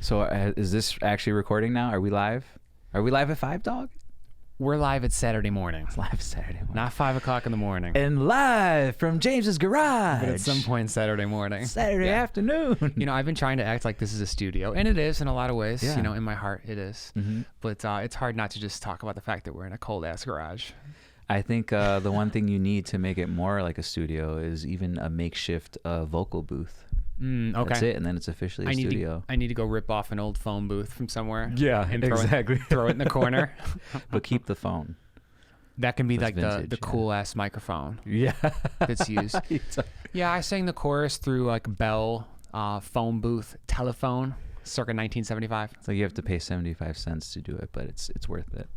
So is this actually recording now? Are we live? Are we live at 5, dog? We're live at Saturday morning. It's live Saturday morning. Not 5 o'clock in the morning. And live from James's garage. But at some point Saturday morning. Saturday afternoon. You know, I've been trying to act like this is a studio. And it is in a lot of ways. Yeah. You know, in my heart it is. Mm-hmm. But it's hard not to just talk about the fact that we're in a cold-ass garage. I think the one thing you need to make it more like a studio is even a makeshift vocal booth. Okay. That's it, and then it's officially a studio. I need to go rip off an old phone booth from somewhere. Yeah, and exactly. Throw it in the corner. But keep the phone. That can be That's like vintage, the cool ass microphone Yeah. that's used. Yeah, I sang the chorus through like Bell phone booth telephone circa 1975. So you have to pay 75 cents to do it, but it's worth it.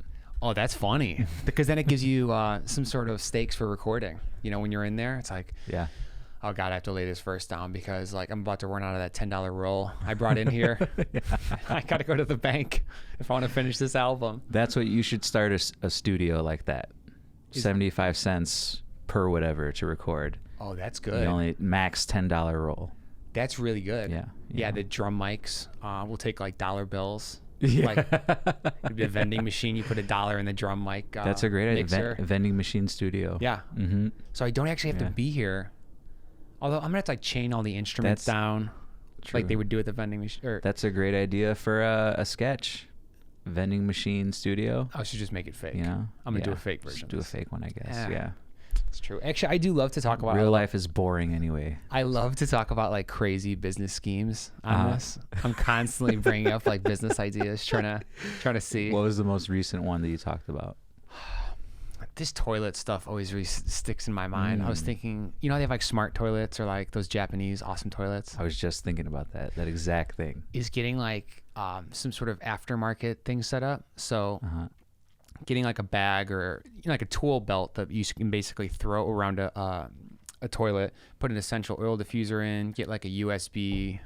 Oh, that's funny because then it gives you some sort of stakes for recording. You know, when you're in there, it's like, Yeah. oh God, I have to lay this verse down because like I'm about to run out of that $10 roll I brought in here. I got to go to the bank if I want to finish this album. That's what you should start a studio like that. 75 cents per whatever to record. Oh, that's The good. only max $10 roll. That's really good. Yeah. Yeah, the drum mics. We'll take like dollar bills. Yeah. Like it'd be a vending machine. You put $1 in the drum mic. That's a great idea. mixer. Vending machine studio. Yeah. Mm-hmm. So I don't actually have Yeah. to be here. Although I'm gonna have to like chain all the instruments That's down, true. like they would do at the vending machine. That's a great idea for a sketch. Vending machine studio. I should just make it fake. You know? I'm gonna do Yeah. a fake version. Just do a fake one, I guess. Yeah. Yeah. It's true. Actually, I do love to talk about Real life is boring anyway. I love to talk about like crazy business schemes on this. I'm constantly bringing up like business ideas, trying to see. What was the most recent one that you talked about? This toilet stuff always really sticks in my mind. I was thinking, you know, they have like smart toilets or like those Japanese awesome toilets. I was just thinking about that exact thing. Is getting like some sort of aftermarket thing set up. So getting like a bag or like a tool belt that you can basically throw around a toilet, put an essential oil diffuser in, get like a USB,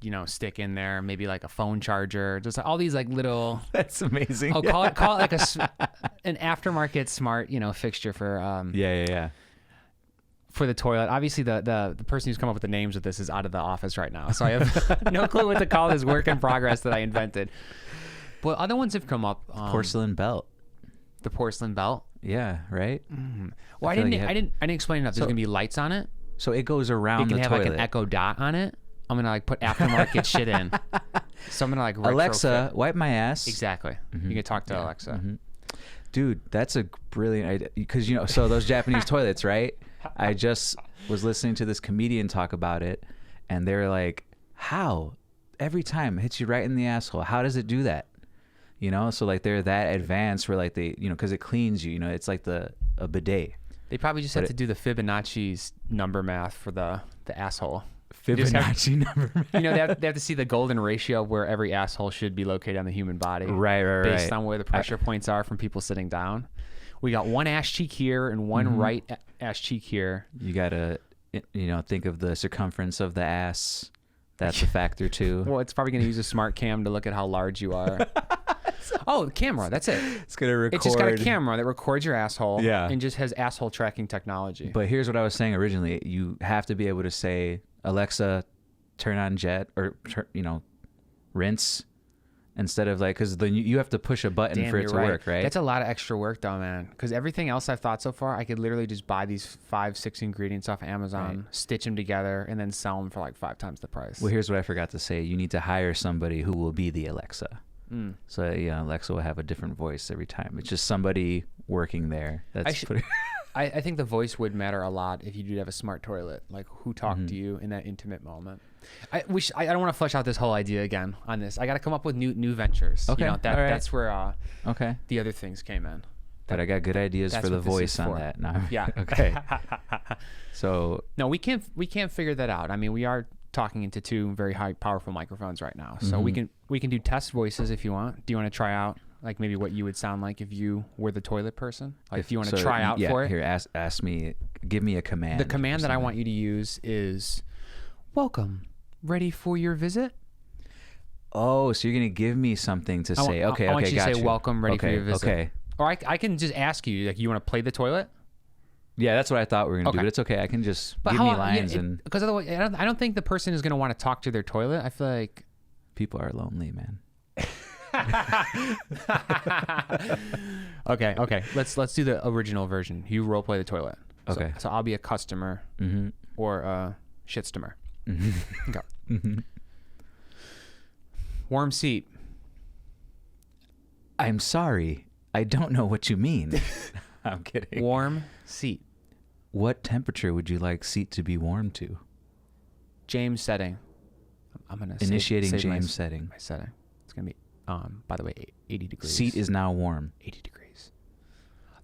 you know, stick in there, maybe like a phone charger, just all these like little. That's amazing. Oh, call it like an aftermarket smart, you know, fixture for Yeah. for the toilet. Obviously, the person who's come up with the names of this is out of the office right now, so I have no clue what to call this work in progress that I invented. But other ones have come up. Porcelain belt. The porcelain belt. Yeah, right? Well, I feel didn't. like I didn't explain enough. There's gonna be lights on it. So it goes around It can the have toilet. like an Echo Dot on it. I'm gonna like put aftermarket shit in. So I'm gonna like Alexa, retrofit. wipe my ass. Exactly. You can talk to Alexa. Dude, that's a brilliant idea. Because, you know, so those Japanese toilets, right? I just was listening to this comedian talk about it, and they're like, how? Every time it hits you right in the asshole. How does it do that? You know? So, like, they're that advanced where, like, they, you know, because it cleans you. You know, it's like a bidet. They probably just have to do the Fibonacci's number math for the asshole. Fibonacci number. You know, they have to see the golden ratio of where every asshole should be located on the human body. Right. Based on where the pressure points are from people sitting down. We got one ass cheek here and one right ass cheek here. You got to, you know, think of the circumference of the ass. That's a factor, too. Well, it's probably going to use a smart cam to look at how large you are. Oh, camera. That's it. It's going to record. It's just got a camera that records your asshole. Yeah. And just has asshole tracking technology. But here's what I was saying originally. You have to be able to say, Alexa, turn on jet, or, you know, rinse, instead of like, because then you have to push a button for it to work, right? That's a lot of extra work though, man. Because everything else I've thought so far, I could literally just buy these 5-6 ingredients off Amazon, stitch them together, and then sell them for like 5 times the price. Well, here's what I forgot to say. You need to hire somebody who will be the Alexa. So, yeah, Alexa will have a different voice every time. It's just somebody working there. That's I think the voice would matter a lot if you did have a smart toilet, like who talked to you in that intimate moment. I don't want to flesh out this whole idea again on this. I got to come up with new ventures. Okay, You know, all right. That's where okay. the other things came in. But I got good ideas That's for the what this voice is on for. that. No. Yeah. Okay. So. No, we can't figure that out. I mean, we are talking into 2 very high powerful microphones right now, so we can do test voices if you want. Do you want to try out like maybe what you would sound like if you were the toilet person? Like if you want to try out for it. Here, ask me, give me a command. The command that I want you to use is, "Welcome, ready for your visit." Oh, so you're gonna give me something to say? Okay, I want you to got say, "Welcome, ready for your visit." Okay. Or I can just ask you, like, you want to play the toilet? Yeah, that's what I thought we were gonna do. Okay. But it's okay. I can just give me lines and. Because otherwise, I don't think the person is gonna want to talk to their toilet. I feel like People are lonely, man. Okay. Let's do the original version. You role play the toilet. Okay. So I'll be a customer or a shitstomer. Okay. Warm seat. I'm sorry. I don't know what you mean. I'm kidding. Warm seat. What temperature would you like seat to be warm to? James setting. I'm gonna Initiating save James my setting. setting. It's gonna be by the way, 80 degrees. Seat is now warm. 80 degrees.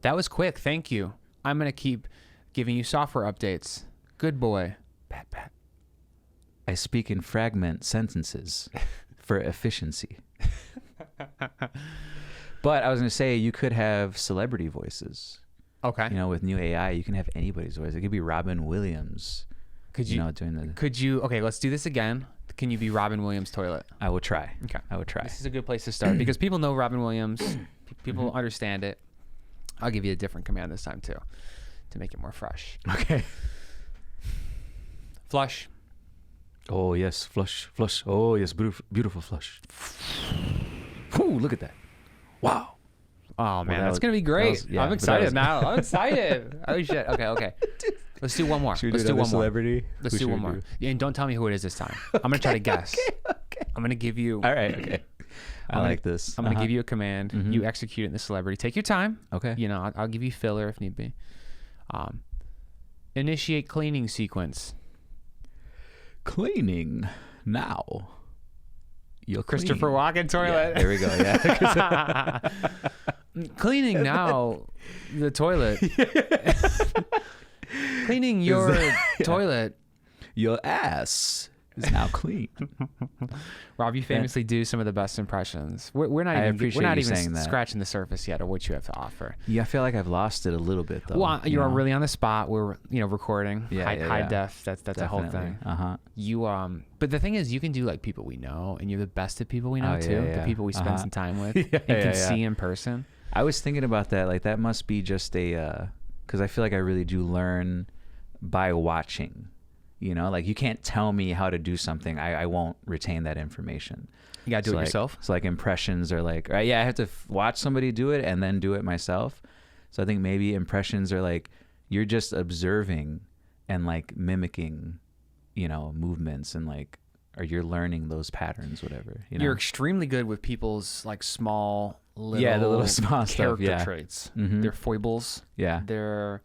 That was quick. Thank you. I'm gonna keep giving you software updates. Good boy. Pat. I speak in fragment sentences for efficiency. But I was going to say, you could have celebrity voices. Okay. You know, with new AI, you can have anybody's voice. It could be Robin Williams. Could you know, doing the... Could you? Okay, let's do this again. Can you be Robin Williams' toilet? I will try. Okay. I will try. This is a good place to start because people know Robin Williams. People understand it. I'll give you a different command this time too, to make it more fresh. Okay. Flush. Oh yes, flush. Oh yes, beautiful flush. Ooh, look at that. Wow. Oh man, that that's was- gonna be great. was- yeah, I'm but excited that was- now. I'm excited. Oh shit. Okay. Let's do one more. Should we Let's do do another one more. celebrity? Let's Who do should one we more. do? Yeah, and don't tell me who it is this time. I'm gonna try to guess. Okay. I'm gonna give you. All right. Okay. I like this. I'm gonna give you a command. You execute it in the celebrity. Take your time. Okay. You know, I'll give you filler if need be. Initiate cleaning sequence. Cleaning now. You'll Christopher Walken toilet. Yeah, there we go. Yeah. Cleaning now the toilet. Cleaning your toilet. Your ass is now clean. Rob, you famously do some of the best impressions. We're not I even appreciate we're not you even saying that. scratching the surface yet of what you have to offer. Yeah, I feel like I've lost it a little bit though. Well, you you're know? really on the spot. We're recording high def. That's a whole Definitely. thing. You but the thing is, you can do like people we know, and you're the best at people we know too. The people we spend some time with and can see in person. I was thinking about that. Like that must be just a because I feel like I really do learn by watching. You know, like you can't tell me how to do something. I won't retain that information. You gotta do it like, yourself. So like impressions are like, right, yeah, I have to watch somebody do it and then do it myself. So I think maybe impressions are like you're just observing and like mimicking, you know, movements and like, or you're learning those patterns, whatever. You know? You're extremely good with people's like small little the little small stuff, character traits. Their foibles. Yeah. Their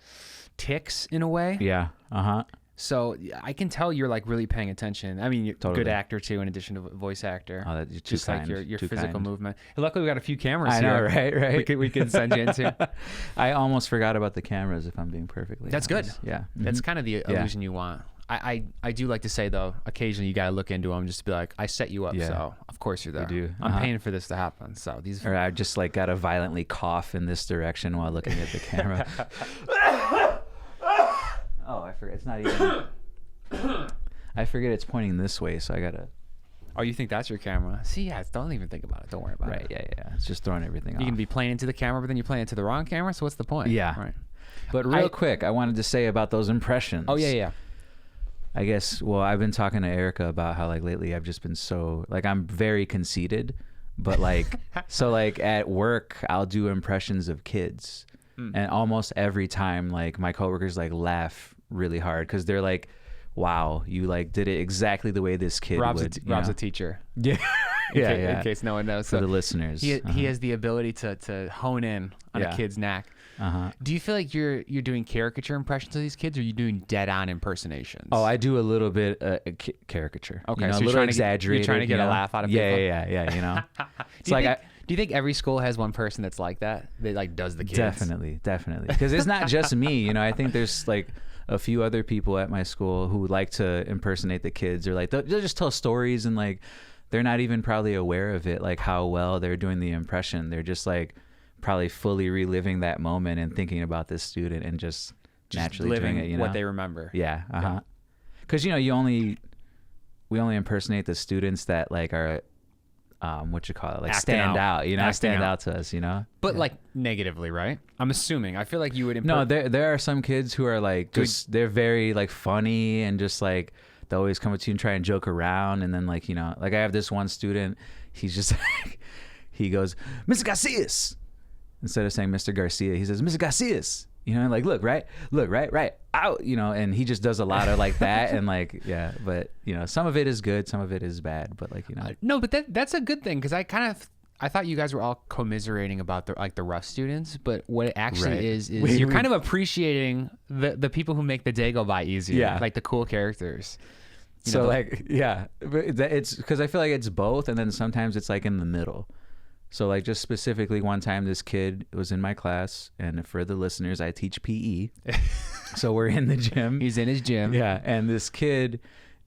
ticks in a way. Yeah. So I can tell you're like really paying attention. I mean, you're a Totally. good actor too, in addition to voice actor. Oh, you're too just kind. like your Too physical kind. movement. And luckily, we got a few cameras I here. know, right? We could send you into. I almost forgot about the cameras, if I'm being perfectly That's honest. good. Yeah. That's kind of the illusion you want. I do like to say though, occasionally you gotta look into them just to be like, I set you up, Yeah. so of course you're there. do. I'm paying for this to happen. So these. Or I just like gotta violently cough in this direction while looking at the camera. Oh, I forget. It's not even. I forget it's pointing this way, so I gotta. Oh, you think that's your camera? See, yeah, don't even think about it. Don't worry about Right. it. Yeah. It's just throwing everything off. You can be playing into the camera, but then you're playing into the wrong camera. So what's the point? Yeah. Right. But real quick, I wanted to say about those impressions. Oh yeah. I guess, well, I've been talking to Erica about how like lately I've just been so like I'm very conceited, but like so like at work I'll do impressions of kids, and almost every time like my coworkers like laugh really hard because they're like, "Wow, you like did it exactly the way this kid would." Rob's a teacher. Yeah, In case no one knows. For So the listeners, he has the ability to hone in on a kid's knack. Do you feel like you're doing caricature impressions of these kids, or are you doing dead on impersonations? Oh, I do a little bit caricature. Okay, you know, so a you're little trying to exaggerated. you're trying to get a laugh out of people. Yeah. You know, it's like do you think every school has one person that's like that? That like does the kids? Definitely. Because it's not just me. You know, I think there's like a few other people at my school who like to impersonate the kids, or like they'll just tell stories and like they're not even probably aware of it, like how well they're doing the impression. They're just like probably fully reliving that moment and thinking about this student and just naturally living doing it. You know what they remember. Yeah. Because you know we only impersonate the students that like are what you call it, like Acting stand out. out. You know, Acting stand out. out to us. You know, But like negatively, right? I'm assuming. I feel like you would. No, there are some kids who are like just they're very like funny and just like they always come up to you and try and joke around. And then like, you know, like I have this one student, he's just like, he goes, Mr. Garcias. Instead of saying Mr. Garcia, he says, Mr. Garcias. You know, like, look, right, out, you know, and he just does a lot of like that. And like, yeah, but you know, some of it is good, some of it is bad, but like, you know. No, but that's a good thing. Cause I thought you guys were all commiserating about the rough students, but what it actually is you're kind of appreciating the people who make the day go by easier. Yeah. Like the cool characters. So like, yeah, but it's because I feel like it's both. And then sometimes it's like in the middle. So like just specifically one time this kid was in my class, and for the listeners, I teach PE. So we're in the gym. He's in his gym. Yeah. And this kid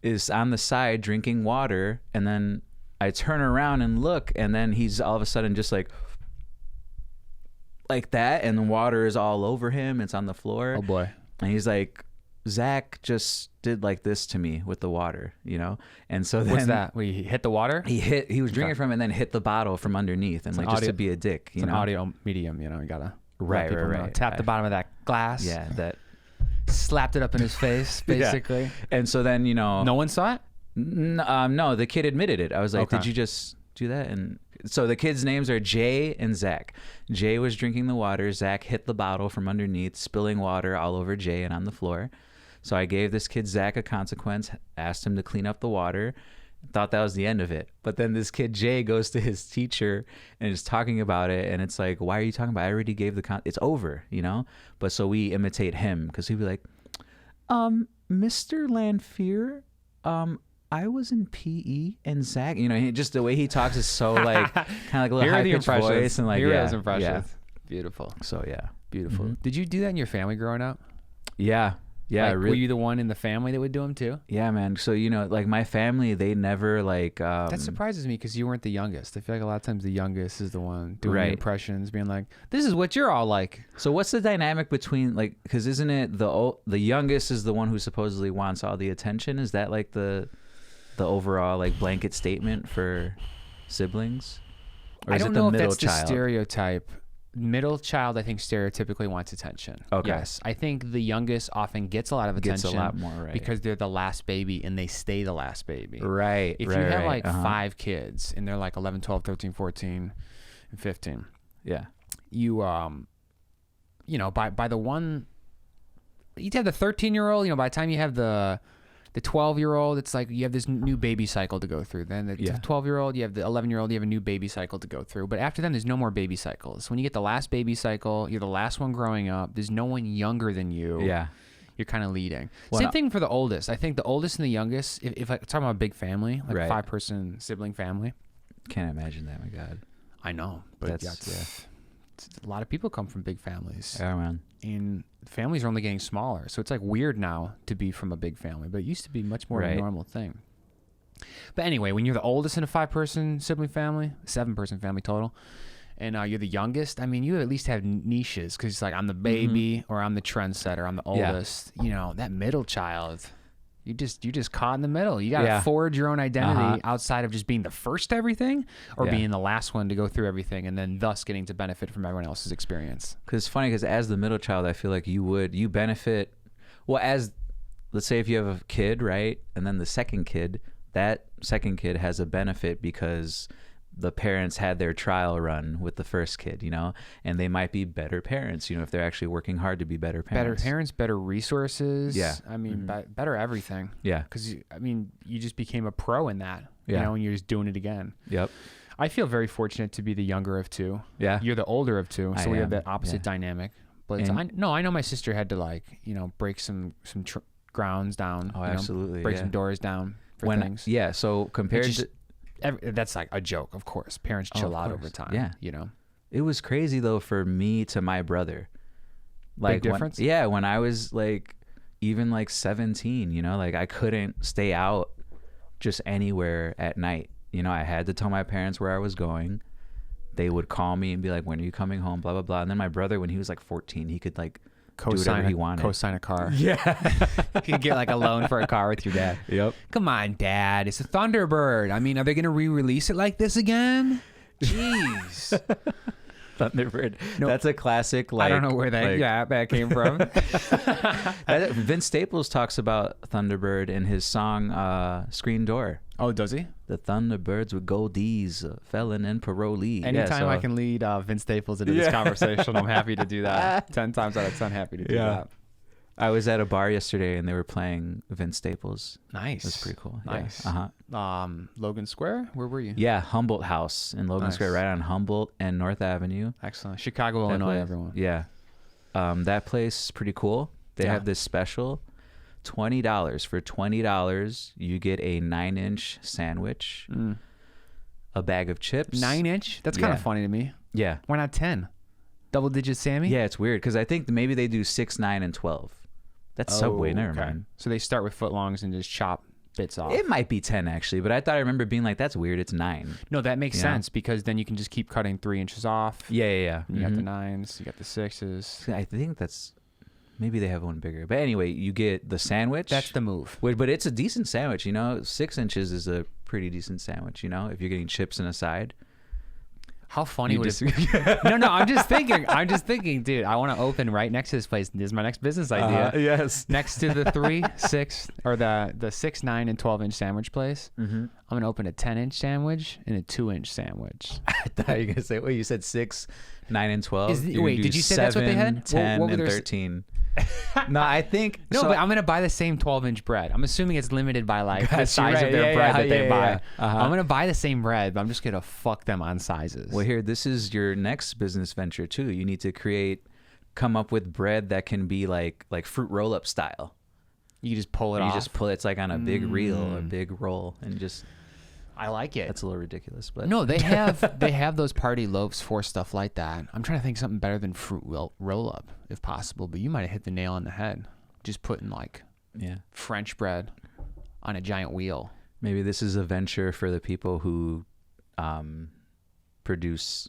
is on the side drinking water, and then I turn around and look, and then he's all of a sudden just like that, and the water is all over him. It's on the floor. Oh boy. And he's like, Zach just did like this to me with the water, you know? And so then what's that? He hit the water? He was drinking from it and then hit the bottle from underneath, and like just to be a dick, you know? It's an audio medium, you know, you gotta right. tap the bottom of that glass. Yeah, that slapped it up in his face, basically. Yeah. And so then, you know, no one saw it? No, the kid admitted it. I was like, okay. Did you just do that? And so the kids' names are Jay and Zach. Jay was drinking the water. Zach hit the bottle from underneath, spilling water all over Jay and on the floor. So I gave this kid Zach a consequence, asked him to clean up the water, thought that was the end of it. But then this kid Jay goes to his teacher and is talking about it, and it's like, why are you talking about it? I already gave it's over, you know? But so we imitate him, because he'd be like, Mr. Lanfear, I was in PE, and Zach, you know, just the way he talks is so like kind of like a little high-pitched voice, and like those impressions. Yeah. Beautiful. So yeah, beautiful. Did you do that in your family growing up? Yeah. Yeah, like, were you the one in the family that would do them too? Yeah, man. So, you know, like my family, they never like... that surprises me because you weren't the youngest. I feel like a lot of times the youngest is the one doing the impressions, being like, this is what you're all like. So what's the dynamic between, like, because isn't it the youngest is the one who supposedly wants all the attention? Is that like the overall like blanket statement for siblings? Or I is don't it the know if middle that's child? the stereotype. Middle child, I think, stereotypically wants attention. Okay. Yes. I think the youngest often gets a lot of attention. Gets a lot more, right. Because they're the last baby and they stay the last baby. Right. If you have like 5 kids and they're like 11, 12, 13, 14, and 15. Yeah. You, you know, by the one, you have the 13-year-old, you know, by the time you have the 12-year-old, it's like you have this new baby cycle to go through. Then the 12-year-old, you have the 11-year-old, you have a new baby cycle to go through. But after them, there's no more baby cycles. When you get the last baby cycle, you're the last one growing up. There's no one younger than you. Yeah. You're kind of leading. Well, Same thing for the oldest. I think the oldest and the youngest, if I talk about a big family, like a 5-person sibling family. Can't imagine that, my God. I know. But a lot of people come from big families. Yeah, man. And families are only getting smaller. So it's like weird now to be from a big family, but it used to be much more of a normal thing. But anyway, when you're the oldest in a 5-person sibling family, 7-person family total, and you're the youngest, I mean, you at least have niches because it's like I'm the baby or I'm the trendsetter, I'm the oldest. You know, that middle child, you're just caught in the middle. You got to forge your own identity outside of just being the first to everything or being the last one to go through everything and then thus getting to benefit from everyone else's experience. Because it's funny because as the middle child, I feel like you benefit. Well, as let's say if you have a kid, right? And then the second kid, that second kid has a benefit because the parents had their trial run with the first kid, you know, and they might be better parents, you know, if they're actually working hard to be better parents. Better parents, better resources. Yeah. I mean, better everything. Yeah. Because, I mean, you just became a pro in that, you know, and you're just doing it again. Yep. I feel very fortunate to be the younger of 2. Yeah. You're the older of 2, so we have that opposite Yeah. dynamic. But I know my sister had to, like, you know, break some grounds down. Oh, you know, absolutely. break some doors down for things. Yeah. So compared to... that's like a joke, of course. Parents chill out over time. Yeah. You know? It was crazy, though, for me to my brother. Like, big difference? When I was, like, even, like, 17, you know? Like, I couldn't stay out just anywhere at night. You know, I had to tell my parents where I was going. They would call me and be like, when are you coming home? Blah, blah, blah. And then my brother, when he was, like, 14, he could, like, do whatever he wanted. Co-sign a car. Yeah. You could get like a loan for a car with your dad. Yep. Come on, Dad. It's a Thunderbird. I mean, are they going to re-release it like this again? Jeez. Thunderbird. No, that's a classic. Like, I don't know where that came from. Vince Staples talks about Thunderbird in his song "Screen Door." Oh, does he? The Thunderbirds with goldies, felon and parolee. Anytime I can lead Vince Staples into this conversation, I'm happy to do that. 10 times out of 10, happy to do that. I was at a bar yesterday and they were playing Vince Staples. Nice. That's pretty cool. Nice. Yeah. Logan Square? Where were you? Yeah, Humboldt House in Logan Square, right on Humboldt and North Avenue. Excellent. Chicago, Illinois, everyone. Yeah. That place is pretty cool. They have this special, $20. For $20, you get a 9-inch sandwich, a bag of chips. 9-inch? That's kind of funny to me. Yeah. Why not 10? Double digit Sammy? Yeah, it's weird because I think maybe they do 6, 9, and 12. That's Subway. Never mind. So they start with footlongs and just chop bits off. It might be 10 actually, but I thought I remember being like, that's weird. It's 9. No, that makes sense because then you can just keep cutting 3 inches off. Yeah. You got the 9s, you got the 6s. I think that's maybe they have one bigger. But anyway, you get the sandwich. That's the move. But it's a decent sandwich, 6 inches is a pretty decent sandwich, if you're getting chips and a side. How funny would it be? No, I'm just thinking, dude, I want to open right next to this place. This is my next business idea. Yes. Next to the 3, 6, or the 6, 9, and 12-inch sandwich place. I'm going to open a 10-inch sandwich and a 2-inch sandwich. I thought you were going to say, you said 6, 9, and 12. Wait, did you say that's what they had? 10, and 13. No, I think... No, but I'm going to buy the same 12-inch bread. I'm assuming it's limited by the size of their bread that they buy. I'm going to buy the same bread, but I'm just going to fuck them on sizes. Well, here, this is your next business venture, too. You need to come up with bread that can be like fruit roll-up style. You just pull it off? You just pull it. It's like on a big reel, a big roll, and just... I like it. That's a little ridiculous, but... No, they have those party loaves for stuff like that. I'm trying to think something better than fruit roll-up, if possible, but you might have hit the nail on the head. Just putting, French bread on a giant wheel. Maybe this is a venture for the people who produce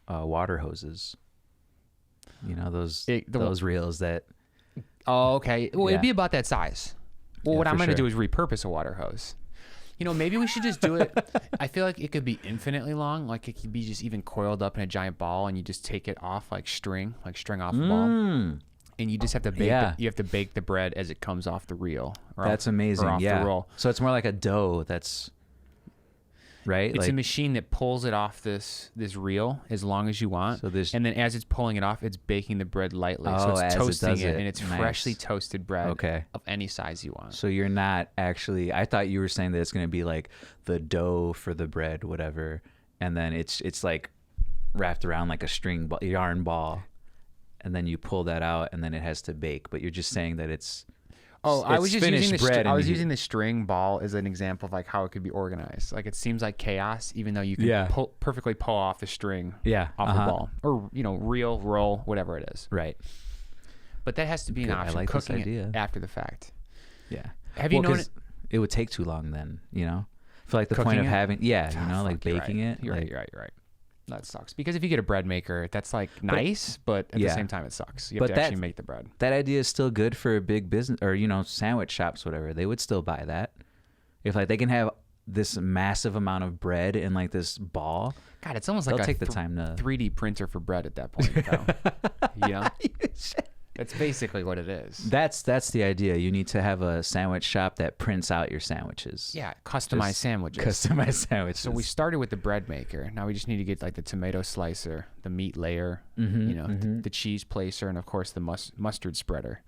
water hoses. Those reels that... Oh, okay. Well, it'd be about that size. Well, what I'm going to do is repurpose a water hose. Maybe we should just do it. I feel like it could be infinitely long. Like it could be just even coiled up in a giant ball, and you just take it off like string off a ball, and you just have to bake. You have to bake the bread as it comes off the reel. That's amazing. Or off the roll. So it's more like a dough. That's right. It's a machine that pulls it off this reel as long as you want. And then as it's pulling it off, it's baking the bread lightly. So it's toasting it, and it's freshly toasted bread of any size you want. So you're not actually... I thought you were saying that it's going to be like the dough for the bread, whatever, and then it's like wrapped around like a yarn ball, and then you pull that out, and then it has to bake. But you're just saying that it's... Oh, I was just using the string ball as an example of how it could be organized. It seems like chaos, even though you can perfectly pull off the string off the ball, or reel, roll, whatever it is. Right. But that has to be an option. I like cooking this idea. It after the fact. Yeah. Have you known it would take too long then? For the point of having baking it. You're right. That sucks. Because if you get a bread maker, that's nice, but at the same time it sucks. You have to actually make the bread. That idea is still good for a big business or, sandwich shops, whatever. They would still buy that. If they can have this massive amount of bread in this ball. God, it's almost like take the time to 3D printer for bread at that point. That's basically what it is. That's the idea. You need to have a sandwich shop that prints out your sandwiches. Yeah, customized sandwiches. Customized sandwiches. So we started with the bread maker. Now we just need to get the tomato slicer, the meat layer, the cheese placer, and of course the mustard spreader.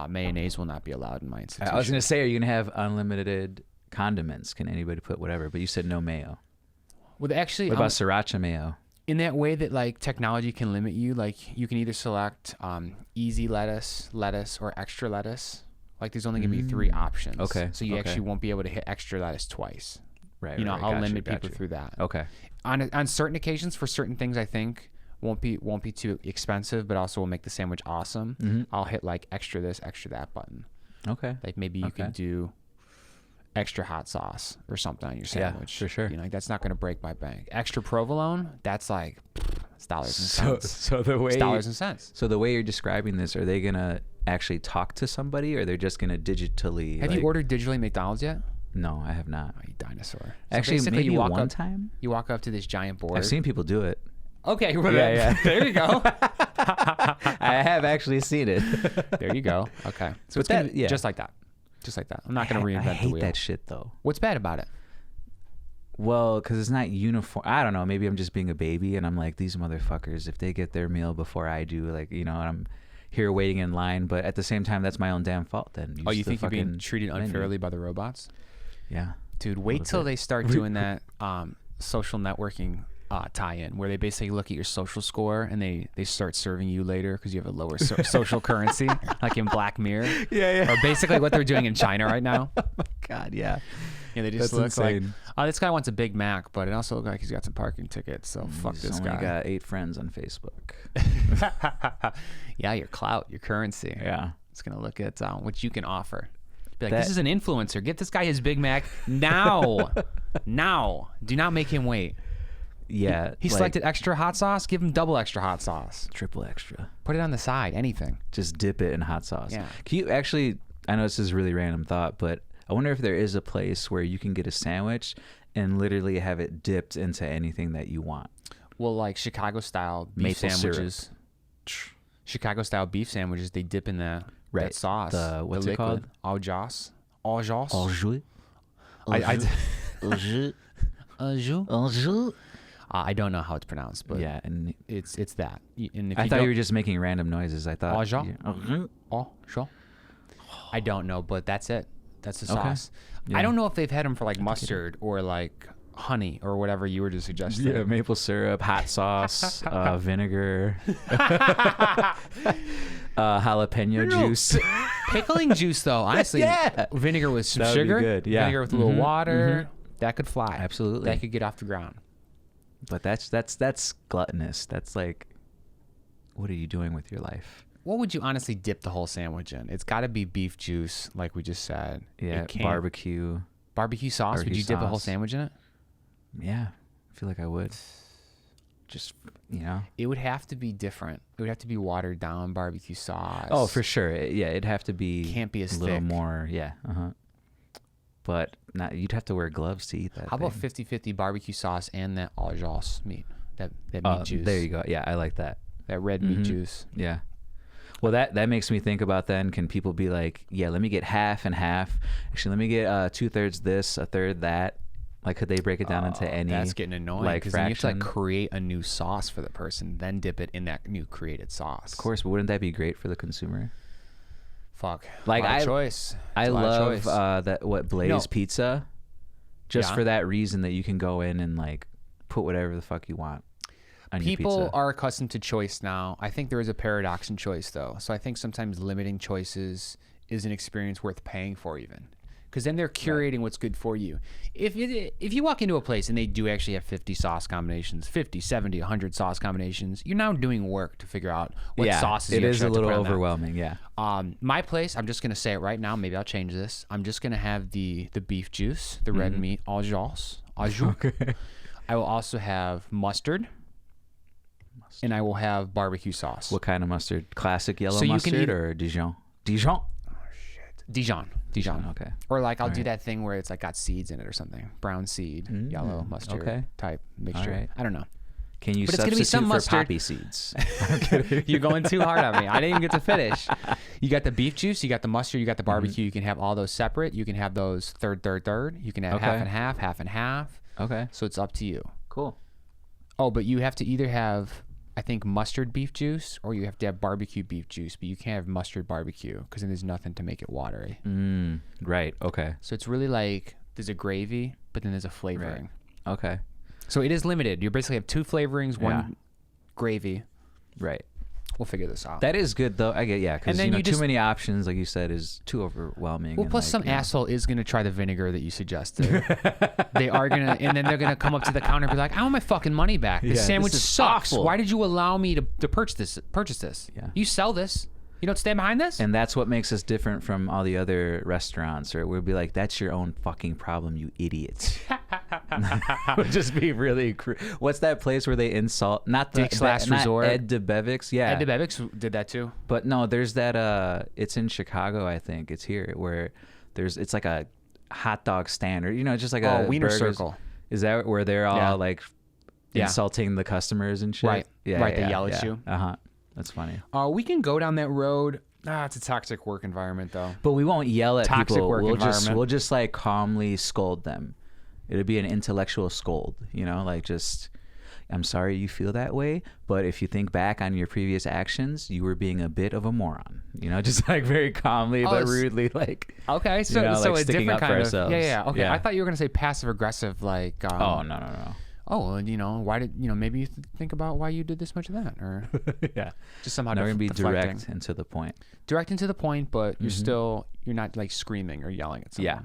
Mayonnaise will not be allowed in my institution. I was going to say, are you going to have unlimited condiments? Can anybody put whatever? But you said no mayo. Well, actually, what about sriracha mayo? In that way that technology can limit you, you can either select easy lettuce, or extra lettuce. There's only going to be 3 options. Okay. So you actually won't be able to hit extra lettuce twice. Right. I'll limit people through that. Okay. On certain occasions, for certain things, I think won't be too expensive, but also will make the sandwich awesome. I'll hit extra this, extra that button. Okay. Maybe you can do extra hot sauce or something on your sandwich. Yeah, for sure. That's not going to break my bank. Extra provolone, that's it's dollars and cents. So the way it's dollars and cents. So the way you're describing this, are they going to actually talk to somebody, or they're just going to digitally? Have you ordered digitally McDonald's yet? No, I have not. Oh, you dinosaur. Actually, maybe one time. You walk up to this giant board. I've seen people do it. Okay, well, Yeah. there you go. I have actually seen it. There you go. Okay, so But it's gonna that- be yeah. just like that. Just like that. I'm not gonna reinvent I hate the wheel. that shit though. What's bad about it? Well, because it's not uniform. I don't know. Maybe I'm just being a baby, and I'm like, these motherfuckers, if they get their meal before I do, like, you know, and I'm here waiting in line. But at the same time, that's my own damn fault. Then. Oh, you Use the think you're being fucking treated menu. unfairly by the robots? Yeah. Dude, wait till they start doing that social networking tie-in where they basically look at your social score and they start serving you later because you have a lower social currency, like in Black Mirror. Yeah. Or basically what they're doing in China right now. Oh my God, yeah. Yeah, they just That's look like, insane. oh, this guy wants a Big Mac, but it also looks like he's got some parking tickets, so fuck He's this only guy. got 8 friends on Facebook. Yeah, your clout, your currency. Yeah. It's going to look at what you can offer. Be like, That- this is an influencer. Get this guy his Big Mac now. Now. Do not make him wait. Yeah. He like, selected extra hot sauce. Give him double extra hot sauce. triple extra. Put it on the side. Anything. Just dip it in hot sauce. Yeah. Can you actually, I know this is a really random thought, but I wonder if there is a place where you can get a sandwich and literally have it dipped into anything that you want. Well, like Chicago style beef Maple sandwiches. Chicago style beef sandwiches, they dip in that sauce. What's the it called? Au jus. Au jus. Au jus. I don't know how it's pronounced, but Yeah, and it's that. And if I you thought don't- you were just making random noises. I thought. Au jus? Yeah. Oh, sure. I don't know, but that's it. That's the Okay. sauce. Yeah. I don't know if they've had them for like mustard or like honey or whatever you were just suggesting. Yeah, maple syrup, hot sauce, vinegar, jalapeno juice. Pickling juice, though, honestly, Yeah. vinegar with some That would be sugar, good, yeah. vinegar with a little Mhm, water, that could fly. Absolutely. That could get off the ground. But that's gluttonous. That's like, what are you doing with your life? What would you honestly dip the whole sandwich in? It's got to be beef juice, like we just said. Yeah, It can't- barbecue. Barbecue sauce. Would Barbecue you dip a whole sauce. sandwich in it? Yeah, I feel like I would. Just, you know. It would have to be different. It would have to be watered down barbecue sauce. Oh, for sure. Yeah, it'd have to be. Can't be as a little thick. more. Yeah. But not. You'd have to wear gloves to eat that. How about thing. 50-50 barbecue sauce and that au jus meat? That meat juice. There you go. Yeah, I like that. That red meat juice. Yeah. Well, that makes me think about then. Can people be like, yeah, let me get half and half. Actually, let me get 2/3 this, 1/3 that. Like, could they break it down into any? That's getting annoying like because then you have to like fraction? create a new sauce for the person, then dip it in that new created sauce. Of course, but wouldn't that be great for the consumer? Fuck. Like, a lot of I- choice. I It's a lot of love choice. that what Blaze No. Pizza, just Yeah. for that reason that you can go in and like put whatever the fuck you want on your People pizza. are accustomed to choice now. I think there is a paradox in choice, though. So I think sometimes limiting choices is an experience worth paying for, even. Because then they're curating what's good for you. If you walk into a place and they do actually have 50 sauce combinations, 50, 70, 100 sauce combinations, you're now doing work to figure out what sauces it you is actually a have to little put on that. overwhelming. Yeah. My place, I'm just gonna say it right now. Maybe I'll change this. I'm just gonna have the beef juice, the red meat, au jus. Okay. I will also have mustard, and I will have barbecue sauce. What kind of mustard? Classic yellow So you can mustard eat- or Dijon? Dijon. Dijon. Okay. Or like I'll do Alright. that thing where it's like got seeds in it or something. Brown seed, yellow mustard okay. type mixture. Alright. I don't know. Can you But it's gonna substitute be some for mustard. poppy seeds? You're going too hard on me. I didn't even get to finish. You got the beef juice, you got the mustard, you got the barbecue. You can have all those separate. You can have those third. You can have Okay. half and half, half and half. Okay. So it's up to you. Cool. Oh, but you have to either have, I think, mustard beef juice or you have to have barbecue beef juice, but you can't have mustard barbecue because then there's nothing to make it watery. Right. Okay. So it's really like there's a gravy, but then there's a flavoring. Okay. So it is limited. You basically have two flavorings, one Yeah. gravy. Right. We'll figure this out. That is good though. I get because And then you too just- many options, like you said, is too overwhelming. Well, and, plus like, some you know. asshole is going to try the vinegar that you suggested. They are going to, and then they're going to come up to the counter and be like, I want my fucking money back. This Yeah, sandwich this is sucks. awful." Why did you allow me to purchase this? Yeah. You sell this. You don't stand behind this? And that's what makes us different from all the other restaurants. Or we'll be like, "That's your own fucking problem, you idiots." Would just be really. What's that place where they insult? Not the Dick's Last not Resort. Ed DeBevick's. Yeah. Ed DeBevick's did that too. But no, there's that. It's in Chicago, I think. It's here where it's like a hot dog stand, or just like a Wiener burgers. Circle. Is that where they're all Yeah. like insulting the customers and shit. Right. Yeah, Right, yeah, they yell at yeah. you. Uh-huh. That's funny. We can go down that road. It's a toxic work environment, though. But we won't yell at Toxic people. work environment. We'll just like calmly scold them. It'll be an intellectual scold, you know, like just, I'm sorry you feel that way, but if you think back on your previous actions, you were being a bit of a moron, you know, just like very calmly but rudely, like. Okay, so you know, so like a sticking different up for kind of ourselves. yeah. Okay, Yeah. I thought you were gonna say passive aggressive, like. Oh no. Oh, and you know, why did you know? Maybe you think about why you did this much of that, or Yeah. just somehow. Now we're gonna be deflecting. direct and to the point. Direct and to the point, but you're not like screaming or yelling at someone. Yeah.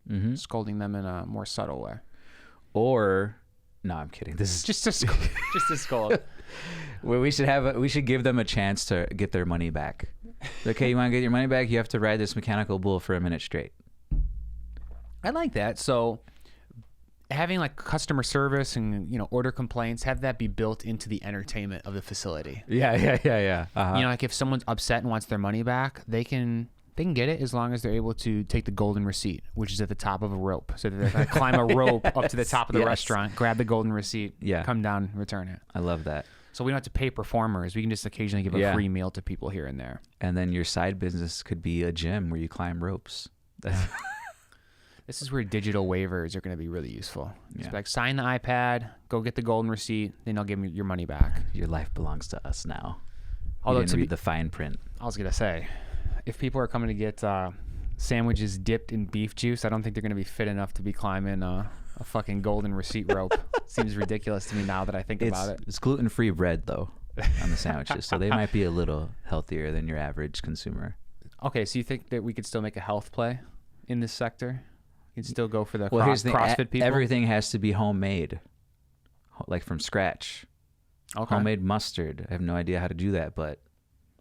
Mm-hmm. Scolding them in a more subtle way. Or, no, I'm kidding. This is Just a scold. well, we should give them a chance to get their money back. Okay, you want to get your money back? You have to ride this mechanical bull for a minute straight. I like that. So having like customer service and, you know, order complaints, have that be built into the entertainment of the facility. Yeah. Uh-huh. You know, like if someone's upset and wants their money back, they can get it as long as they're able to take the golden receipt, which is at the top of a rope. So they can climb a rope up to the top of the restaurant, grab the golden receipt, come down, return it. I love that. So we don't have to pay performers. We can just occasionally give a free meal to people here and there. And then your side business could be a gym where you climb ropes. This is where digital waivers are going to be really useful. Yeah. It's like sign the iPad, go get the golden receipt, then they'll give me your money back. Your life belongs to us now. Although you didn't read the fine print. I was going to say, if people are coming to get sandwiches dipped in beef juice, I don't think they're going to be fit enough to be climbing a fucking golden receipt rope. Seems ridiculous to me now that I think about it. It's gluten-free bread, though, on the sandwiches. So they might be a little healthier than your average consumer. Okay, so you think that we could still make a health play in this sector? You can still go for the here's the CrossFit people? Everything has to be homemade, like from scratch. Okay. Homemade mustard. I have no idea how to do that, but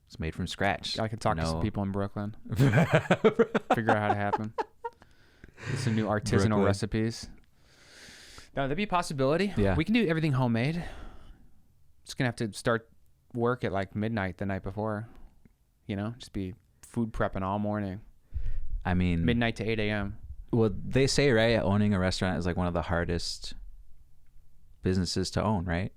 it's made from scratch. I could talk to some people in Brooklyn. Figure out how to happen. Get some new artisanal recipes. No, that'd be a possibility. Yeah. We can do everything homemade. Just going to have to start work at like midnight the night before. You know, just be food prepping all morning. I mean, midnight to 8 a.m. Well, they say, right, owning a restaurant is like one of the hardest businesses to own, right?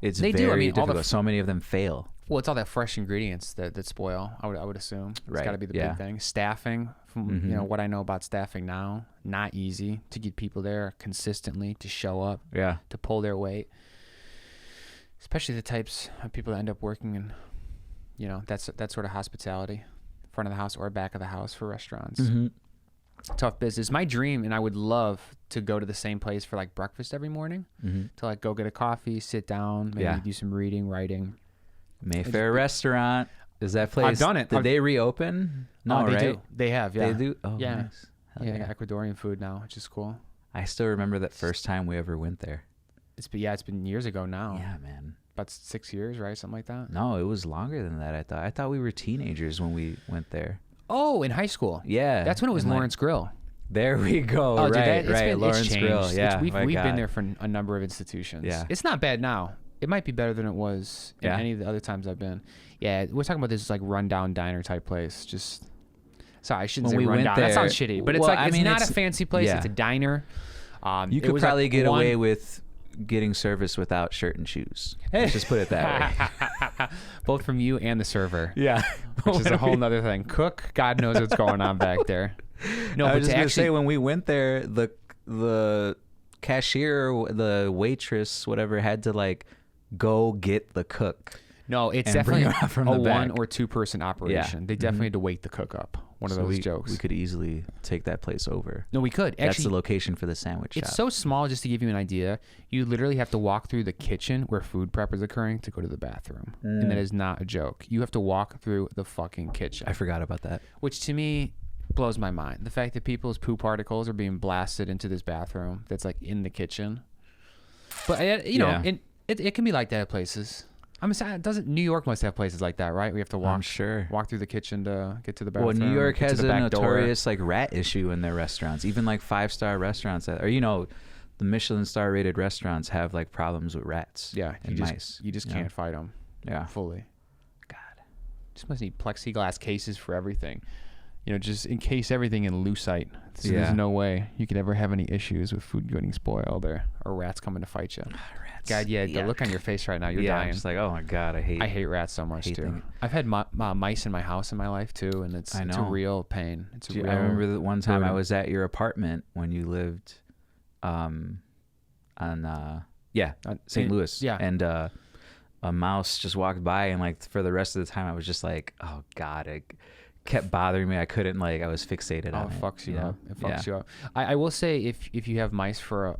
It's very difficult. So many of them fail. Well, it's all that fresh ingredients that spoil. I would assume. It's got to be the big thing. Staffing, from you know what I know about staffing now, not easy to get people there consistently to show up. Yeah. To pull their weight, especially the types of people that end up working in, you know, that sort of hospitality, front of the house or back of the house for restaurants. Mm-hmm. Tough business. My dream, and I would love to go to the same place for like breakfast every morning, to like go get a coffee, sit down, maybe do some reading, writing. Mayfair Restaurant. Is that place? I've done it. Did they reopen? No, they right? do. They have, yeah. They do? Oh, yeah. Nice. Yeah, they got Ecuadorian food now, which is cool. I still remember that first time we ever went there. It's been years ago now. Yeah, man. About 6 years, right? Something like that. No, it was longer than that. I thought we were teenagers when we went there. Oh, in high school. Yeah. That's when it was Lawrence Grill. There we go. Oh, right, dude, right. Lawrence Grill. Yeah. We've been there for a number of institutions. Yeah. It's not bad now. It might be better than it was in any of the other times I've been. Yeah, we're talking about this like rundown diner type place. Just sorry, I shouldn't say rundown. That sounds shitty. But it's like it's not a fancy place. Yeah. It's a diner. You could probably get away with getting service without shirt and shoes. Let's just put it that way. Both from you and the server. Yeah. Which is a whole nother thing. Cook, God knows what's going on back there. No, I was just gonna say, when we went there, the cashier, the waitress, whatever, had to like go get the cook. No, it's definitely a one one or two person operation. Yeah. They definitely had to wait the cook up. One of those jokes. We could easily take that place over. No, we could. Actually, that's the location for the sandwich shop. It's so small, just to give you an idea. You literally have to walk through the kitchen where food prep is occurring to go to the bathroom. And that is not a joke. You have to walk through the fucking kitchen. I forgot about that. Which to me blows my mind. The fact that people's poo particles are being blasted into this bathroom that's like in the kitchen. But, you know, it can be like that at places. I'm saying, New York must have places like that, right? We have to walk through the kitchen to get to the bathroom. Well, New York has a notorious like rat issue in their restaurants. Even like 5-star restaurants or you know, the Michelin star rated restaurants have like problems with rats. Yeah, and mice. You just can't fight them. Yeah, fully. God, just must need plexiglass cases for everything. just encase everything in lucite. So there's no way you could ever have any issues with food getting spoiled or rats coming to fight you. Rats. God, the look on your face right now, you're dying. I'm just like, oh my God, I hate rats so much too. I've had mice in my house in my life too, and it's a real pain. I remember the one time I was at your apartment when you lived on St. Louis. Yeah. And a mouse just walked by, and like for the rest of the time I was just like, oh God, it kept bothering me. I couldn't, like, I was fixated on it. It fucks you up. It fucks you up. I will say if you have mice for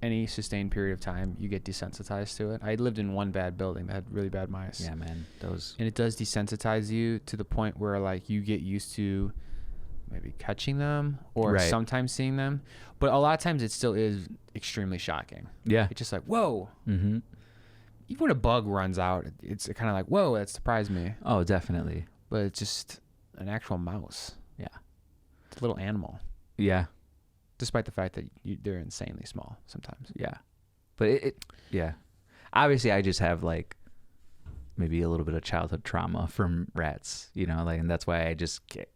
any sustained period of time, you get desensitized to it. I lived in one bad building that had really bad mice. Yeah, man. And it does desensitize you to the point where like you get used to maybe catching them or sometimes seeing them. But a lot of times it still is extremely shocking. Yeah. It's just like, whoa. Mm-hmm. Even when a bug runs out, it's kind of like, whoa, that surprised me. Oh, definitely. But it's just an actual mouse. Yeah. It's a little animal. Yeah. Despite the fact that they're insanely small sometimes. Yeah. But yeah. Obviously, I just have like maybe a little bit of childhood trauma from rats, like, and that's why I just get,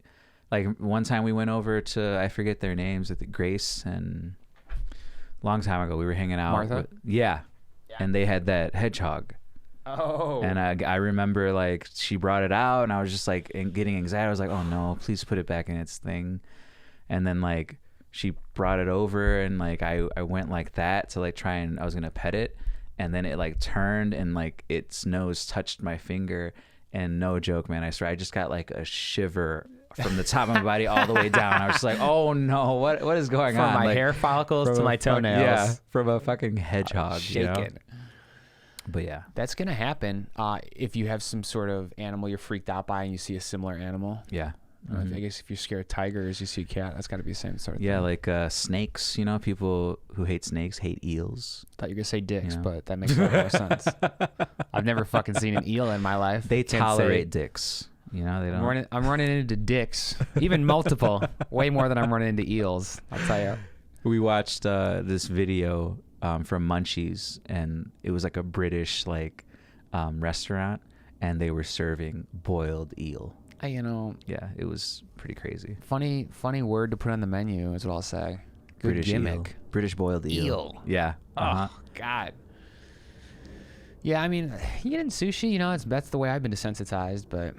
like, one time we went over to, I forget their names, at the Grace, and a long time ago we were hanging out. Martha? Yeah. And they had that hedgehog. Oh. And I remember, like, she brought it out, and I was just like getting anxiety. I was like, oh no, please put it back in its thing. And then like she brought it over, and like I went like that to like try, and I was gonna pet it, and then it like turned, and like its nose touched my finger, and no joke, man, I swear I just got like a shiver from the top of my body all the way down. I was just like, oh no, what is going on? From my like, hair follicles to my toenails. From a fucking hedgehog. Shaking. But yeah, that's gonna happen if you have some sort of animal you're freaked out by and you see a similar animal. Yeah. I guess if you're scared of tigers, you see a cat, that's got to be the same sort of thing. Yeah, like snakes. People who hate snakes hate eels. Thought you were gonna say dicks, but that makes a lot more sense. I've never fucking seen an eel in my life. They tolerate dicks. They don't. I'm running into dicks, even multiple, way more than I'm running into eels. I'll tell you. We watched this video from Munchies, and it was like a British restaurant, and they were serving boiled eel. Yeah, it was pretty crazy. Funny word to put on the menu is what I'll say. Good British gimmick. Eel. British boiled eel. Yeah. Oh God. Yeah, I mean, you get in sushi, that's the way I've been desensitized, but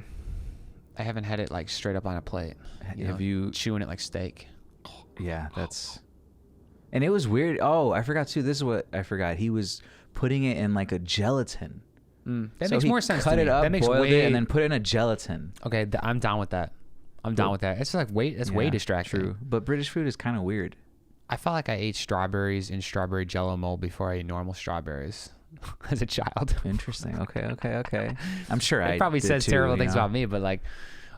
I haven't had it like straight up on a plate. Have you chewing it like steak? Yeah, that's. And it was weird. Oh, I forgot too. This is what I forgot. He was putting it in like a gelatin. That makes more sense. Cut to it me. up, that makes boiled it, and then put it in a gelatin. Okay, I'm down with that. It's like way distracting. True, but British food is kind of weird. I felt like I ate strawberries in strawberry Jello mold before I ate normal strawberries as a child. Interesting. Okay. I'm sure it probably says terrible things about me, but like,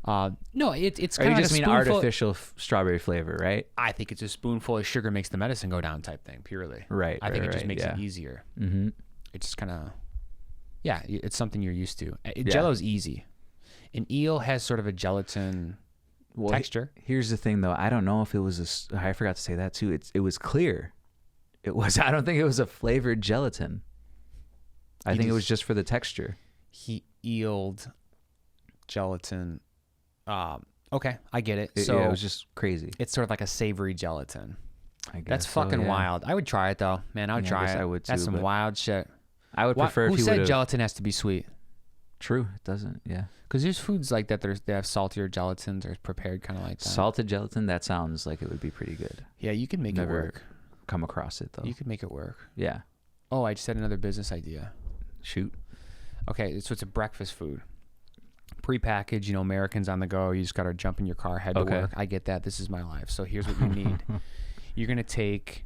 no, it's kind of just mean artificial strawberry flavor, right? I think it's a spoonful of sugar makes the medicine go down type thing. Purely, right? I think it just makes it easier. Mm-hmm. It just kind of. Yeah, it's something you're used to. Jello's easy. An eel has sort of a gelatin texture. Here's the thing, though. I don't know if it was I forgot to say that too. It was clear. It was. I don't think it was a flavored gelatin. I think it was just for the texture. He eeled gelatin. Okay, I get it. So it was just crazy. It's sort of like a savory gelatin. I guess that's fucking wild. I would try it though, man. I would try it. I would too. That's some wild shit. I would prefer. Who said gelatin has to be sweet? True, it doesn't. Yeah, because there's foods like that. They have saltier gelatins or prepared kind of like that. Salted gelatin. That sounds like it would be pretty good. Yeah, you can make it work. Come across it though. You can make it work. Yeah. Oh, I just had another business idea. Shoot. Okay, so it's a breakfast food. Prepackaged, Americans on the go. You just got to jump in your car, head to work. I get that. This is my life. So here's what you need. You're gonna take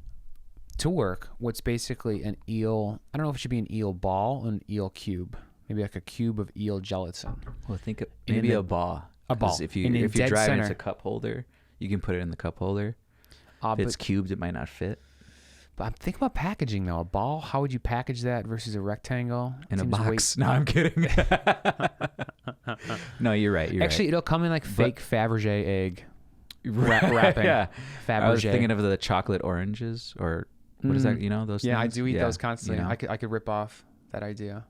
to work what's basically an eel. I don't know if it should be an eel ball or an eel cube. Maybe like a cube of eel gelatin. Well, think of maybe a ball. A ball. If you drive it into a cup holder, you can put it in the cup holder. If it's cubed, it might not fit. But I'm thinking about packaging though. A ball. How would you package that versus a rectangle? In a box. No, I'm kidding. No, you're right. Actually, it'll come in like fake Fabergé egg wrapping. Yeah. Fabergé. I was thinking of the chocolate oranges or what is that? Those things? I do eat those constantly. I could rip off that idea.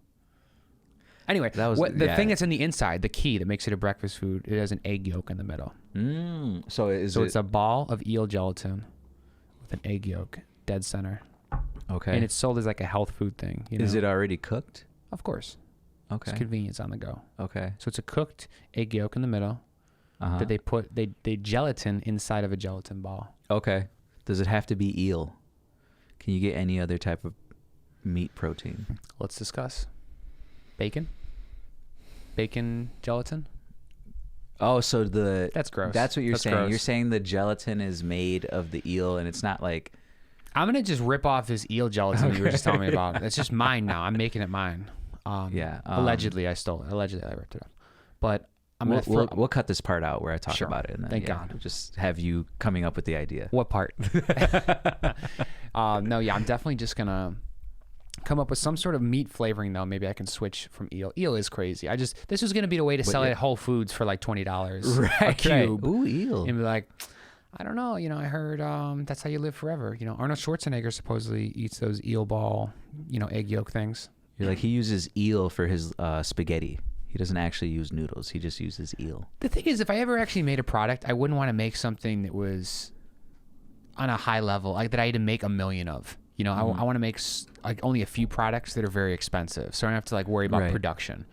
Anyway, That was the thing that's in the inside, the key that makes it a breakfast food, it has an egg yolk in the middle. So it's a ball of eel gelatin with an egg yolk dead center. Okay. And it's sold as like a health food thing. You know? Is it already cooked? Of course. Okay. It's convenience on the go. Okay. So it's a cooked egg yolk in the middle that they gelatin inside of a gelatin ball. Okay. Does it have to be eel? Can you get any other type of meat protein? Let's discuss. Bacon gelatin. Oh, so That's gross. That's what you're saying. Gross. You're saying the gelatin is made of the eel, and it's not like. I'm gonna just rip off this eel gelatin you were just telling me about. It's just mine now. I'm making it mine. Allegedly, I stole it. Allegedly, I ripped it off. But we'll cut this part out where I talk about it, and then Thank God. we'll just have you coming up with the idea. What part? I'm definitely just gonna come up with some sort of meat flavoring though. Maybe I can switch from eel. Eel is crazy. This was gonna be the way to sell it at Whole Foods for like $20 a cube. Ooh, eel. And be like, I don't know. I heard that's how you live forever. Arnold Schwarzenegger supposedly eats those eel ball, egg yolk things. You're like, he uses eel for his spaghetti. He doesn't actually use noodles. He just uses eel. The thing is, if I ever actually made a product, I wouldn't want to make something that was on a high level, like that I had to make 1 million of. I want to make like only a few products that are very expensive, so I don't have to like worry about production.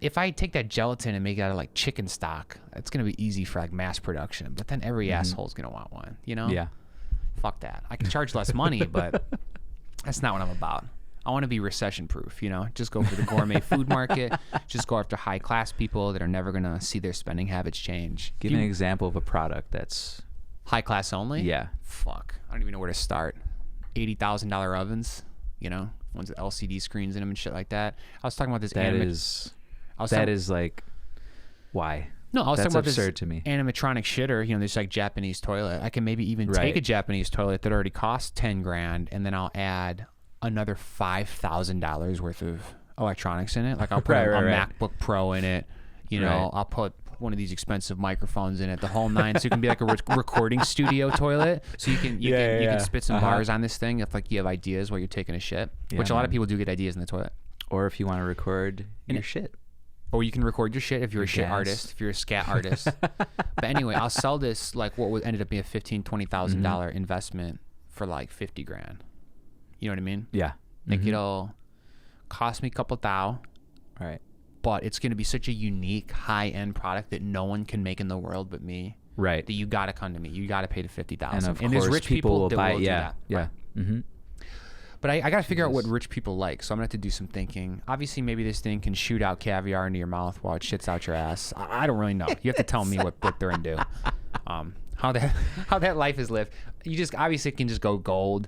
If I take that gelatin and make it out of like chicken stock, it's gonna be easy for like mass production. But then every asshole's gonna want one. Yeah. Fuck that. I can charge less money, but that's not what I'm about. I want to be recession proof, just go for the gourmet food market, just go after high class people that are never going to see their spending habits change. Give me an example of a product that's high class only. Yeah. Fuck. I don't even know where to start. $80,000 ovens, ones with LCD screens in them and shit like that. I was talking about this. That is like, why? No, I was That's talking about absurd this to me. animatronic shitter, this like Japanese toilet. I can maybe even take a Japanese toilet that already costs $10,000 and then I'll add another $5,000 worth of electronics in it. Like I'll put a MacBook Pro in it. I'll put one of these expensive microphones in it, the whole nine, so it can be like a recording studio toilet. So you can spit some bars on this thing if like you have ideas while you're taking a shit, which a lot of people do get ideas in the toilet. Or if you want to record your shit. Or you can record your shit if you're a shit artist, if you're a scat artist. But anyway, I'll sell this like what ended up being a $15,000-$20,000 investment for like $50,000. You know what I mean? Yeah. Like it'll cost me a couple $1,000. Right. But it's going to be such a unique high-end product that no one can make in the world but me. Right. That you got to come to me. You got to pay the $50,000. And of there's course rich people will that buy. will do Yeah. that. Yeah. Right. Mm-hmm. But I got to figure out what rich people like. So I'm going to have to do some thinking. Obviously, maybe this thing can shoot out caviar into your mouth while it shits out your ass. I don't really know. You have to tell me what they're into. How that life is lived. You just obviously can just go gold.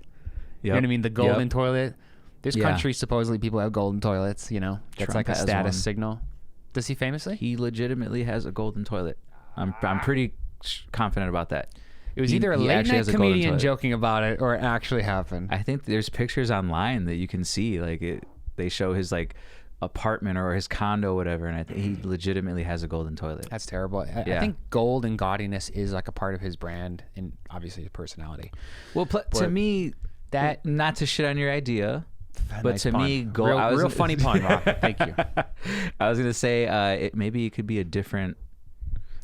You know what I mean? The golden toilet. This country, supposedly, people have golden toilets, That's Trump like a has status one. signal. Does he famously? He legitimately has a golden toilet. I'm pretty confident about that. It was either a he late actually night has a golden comedian toilet. joking about it or it actually happened. I think there's pictures online that you can see. Like they show his like apartment or his condo, whatever, and I think he legitimately has a golden toilet. That's terrible. I think gold and gaudiness is like a part of his brand and obviously his personality. Well, to me, that not to shit on your idea, but nice to pun. me, gold. Real funny pun, Rob. Thank you. I was gonna say maybe it could be a different.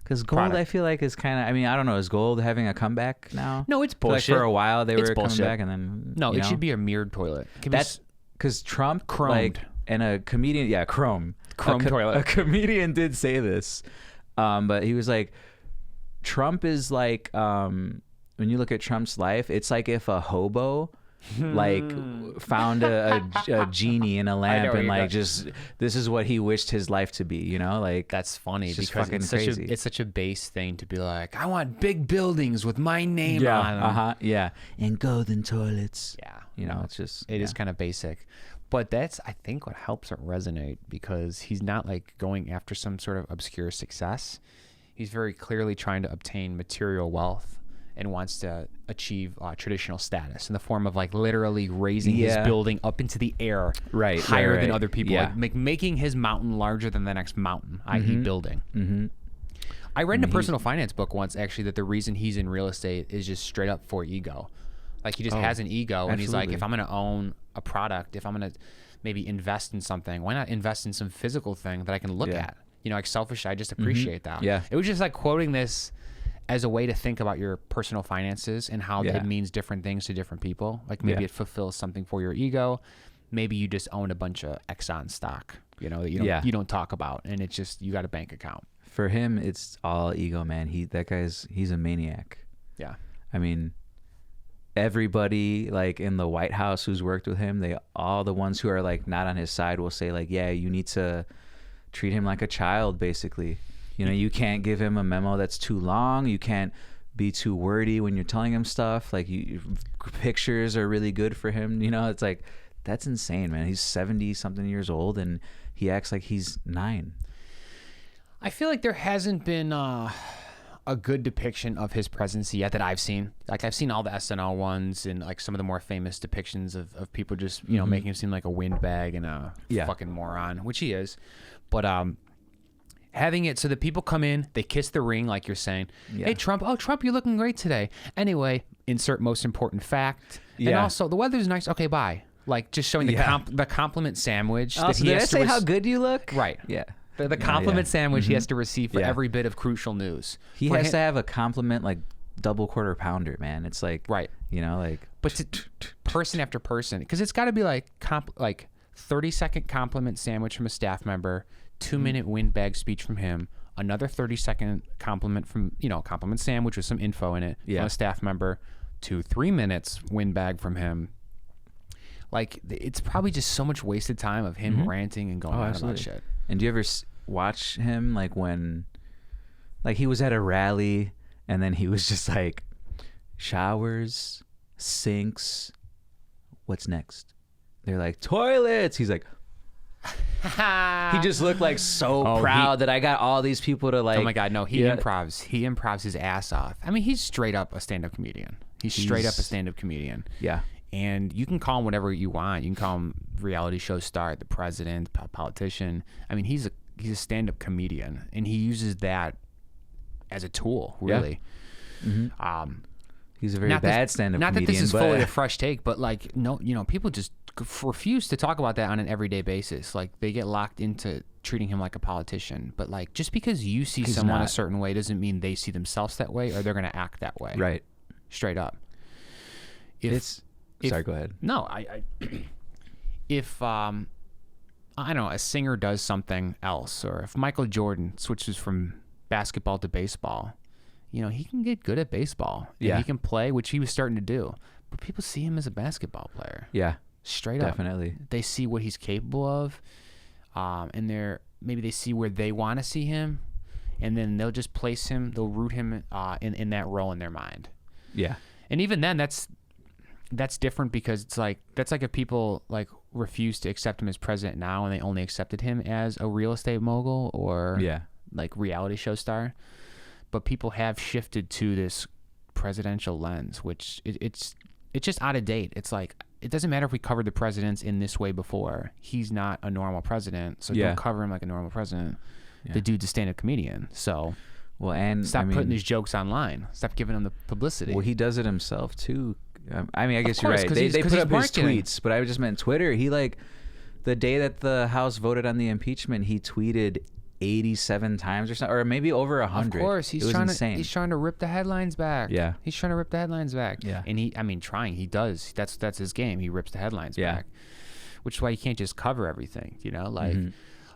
Because gold, Product. I feel like is kind of. I mean, I don't know. Is gold having a comeback now? No, it's I feel like bullshit. for a while they It's were bullshit. coming back, and then No, it should be a mirrored toilet. That's because Trump chromed. like, and a comedian, chrome toilet. A comedian did say this, but he was like, Trump is like, when you look at Trump's life, it's like if a hobo like found a genie in a lamp and like just this is what he wished his life to be, like that's funny just because fucking it's crazy. it's such a base thing to be like, I want big buildings with my name on them. And golden toilets. It's just it is kind of basic. But that's, I think, what helps it resonate because he's not like going after some sort of obscure success. He's very clearly trying to obtain material wealth and wants to achieve traditional status in the form of like literally raising his building up into the air higher than other people, like making his mountain larger than the next mountain, i.e. building. I read in a personal finance book once actually that the reason he's in real estate is just straight up for ego. Like he just has an ego, and he's like, absolutely. if I'm going to own a product, if I'm going to maybe invest in something, why not invest in some physical thing that I can look at? You know, like selfish, I just appreciate that. Yeah. It was just like quoting this as a way to think about your personal finances and how it means different things to different people. Like maybe it fulfills something for your ego. Maybe you just own a bunch of Exxon stock, you know, that you don't talk about, and it's just, you got a bank account. For him, it's all ego, man. He's a maniac. Yeah. I mean, everybody like in the White House who's worked with him, all the ones who are like not on his side will say like, yeah, you need to treat him like a child, basically. You know, you can't give him a memo that's too long. You can't be too wordy when you're telling him stuff. Like pictures are really good for him. You know, it's like, that's insane, man. He's 70 something years old and he acts like he's 9. I feel like there hasn't been a good depiction of his presidency yet that I've seen. Like I've seen all the SNL ones and like some of the more famous depictions of people just, you know, making him seem like a windbag and a fucking moron, which he is. But having it so that people come in, they kiss the ring, like you're saying. Yeah. Hey, Trump. Oh, Trump, you're looking great today. Anyway, insert most important fact. Yeah. And also, the weather's nice. Okay, bye. Like just showing the compliment sandwich. Oh, so did I say how good you look? Right. Yeah. The compliment sandwich he has to receive for every bit of crucial news. He has to have a compliment like double quarter pounder, man. It's like, you know, like. But person after person, because it's got to be like 30-second compliment sandwich from a staff member, 2-minute windbag speech from him, another 30-second compliment from, you know, compliment sandwich with some info in it from a staff member, 2-3 minutes windbag from him. Like, it's probably just so much wasted time of him ranting and going on about shit. And do you ever watch him, like, when, like, he was at a rally, and then he was just like, showers, sinks, what's next? They're like, toilets. He's like, he just looked like so proud that I got all these people to like. Oh my God, no, he improvs his ass off. I mean, he's straight up a stand-up comedian. He's straight up a stand-up comedian. Yeah. And you can call him whatever you want. You can call him reality show star, the president, politician. I mean, he's a stand-up comedian, and he uses that as a tool, really. Yeah. He's a very bad stand-up comedian. Not that this is fully a fresh take, but like, no, you know, people just refuse to talk about that on an everyday basis. Like, they get locked into treating him like a politician. But like, just because you see someone a certain way doesn't mean they see themselves that way or they're going to act that way. Right. Straight up. Sorry, go ahead. No, if I don't know, a singer does something else, or if Michael Jordan switches from basketball to baseball, you know, he can get good at baseball. And he can play, which he was starting to do. But people see him as a basketball player. Yeah. Straight up. Definitely. They see what he's capable of, and maybe they see where they want to see him, and then they'll just place him, they'll root him in that role in their mind. Yeah. And even then, that's different, because it's like, that's like if people like refuse to accept him as president now and they only accepted him as a real estate mogul or like reality show star. But people have shifted to this presidential lens, which it's just out of date. It's like, it doesn't matter if we covered the presidents in this way before. He's not a normal president, so don't cover him like a normal president. Yeah. The dude's a stand-up comedian, so stop putting his jokes online. Stop giving him the publicity. Well, he does it himself too. I mean, I guess you're right. They put up his tweets, but I just meant Twitter. He like, the day that the House voted on the impeachment, he tweeted 87 times or something, or maybe over 100. Of course, he's trying to rip the headlines back. Yeah, he's trying to rip the headlines back. Yeah, and he does. That's his game. He rips the headlines back, which is why you can't just cover everything. You know, like,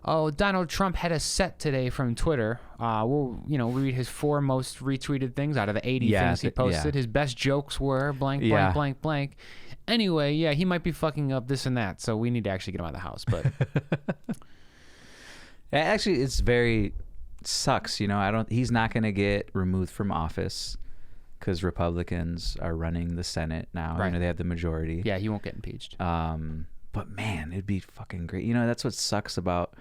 oh, Donald Trump had a set today from Twitter. We'll read his 4 most retweeted things out of the 80 things he posted. His best jokes were blank, blank, blank, blank. Anyway, he might be fucking up this and that, so we need to actually get him out of the house. But actually, sucks. You know, he's not going to get removed from office because Republicans are running the Senate now. Right. You know, they have the majority. Yeah, he won't get impeached. But man, it'd be fucking great. You know, that's what sucks about.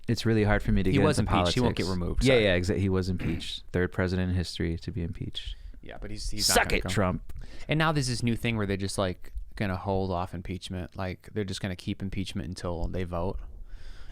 It's really hard for me to get into politics. He won't get removed. Yeah, exactly. He was impeached. 3rd president in history to be impeached. Yeah, but he's suck it, Trump. And now there's this new thing where they're just like gonna hold off impeachment. Like, they're just gonna keep impeachment until they vote.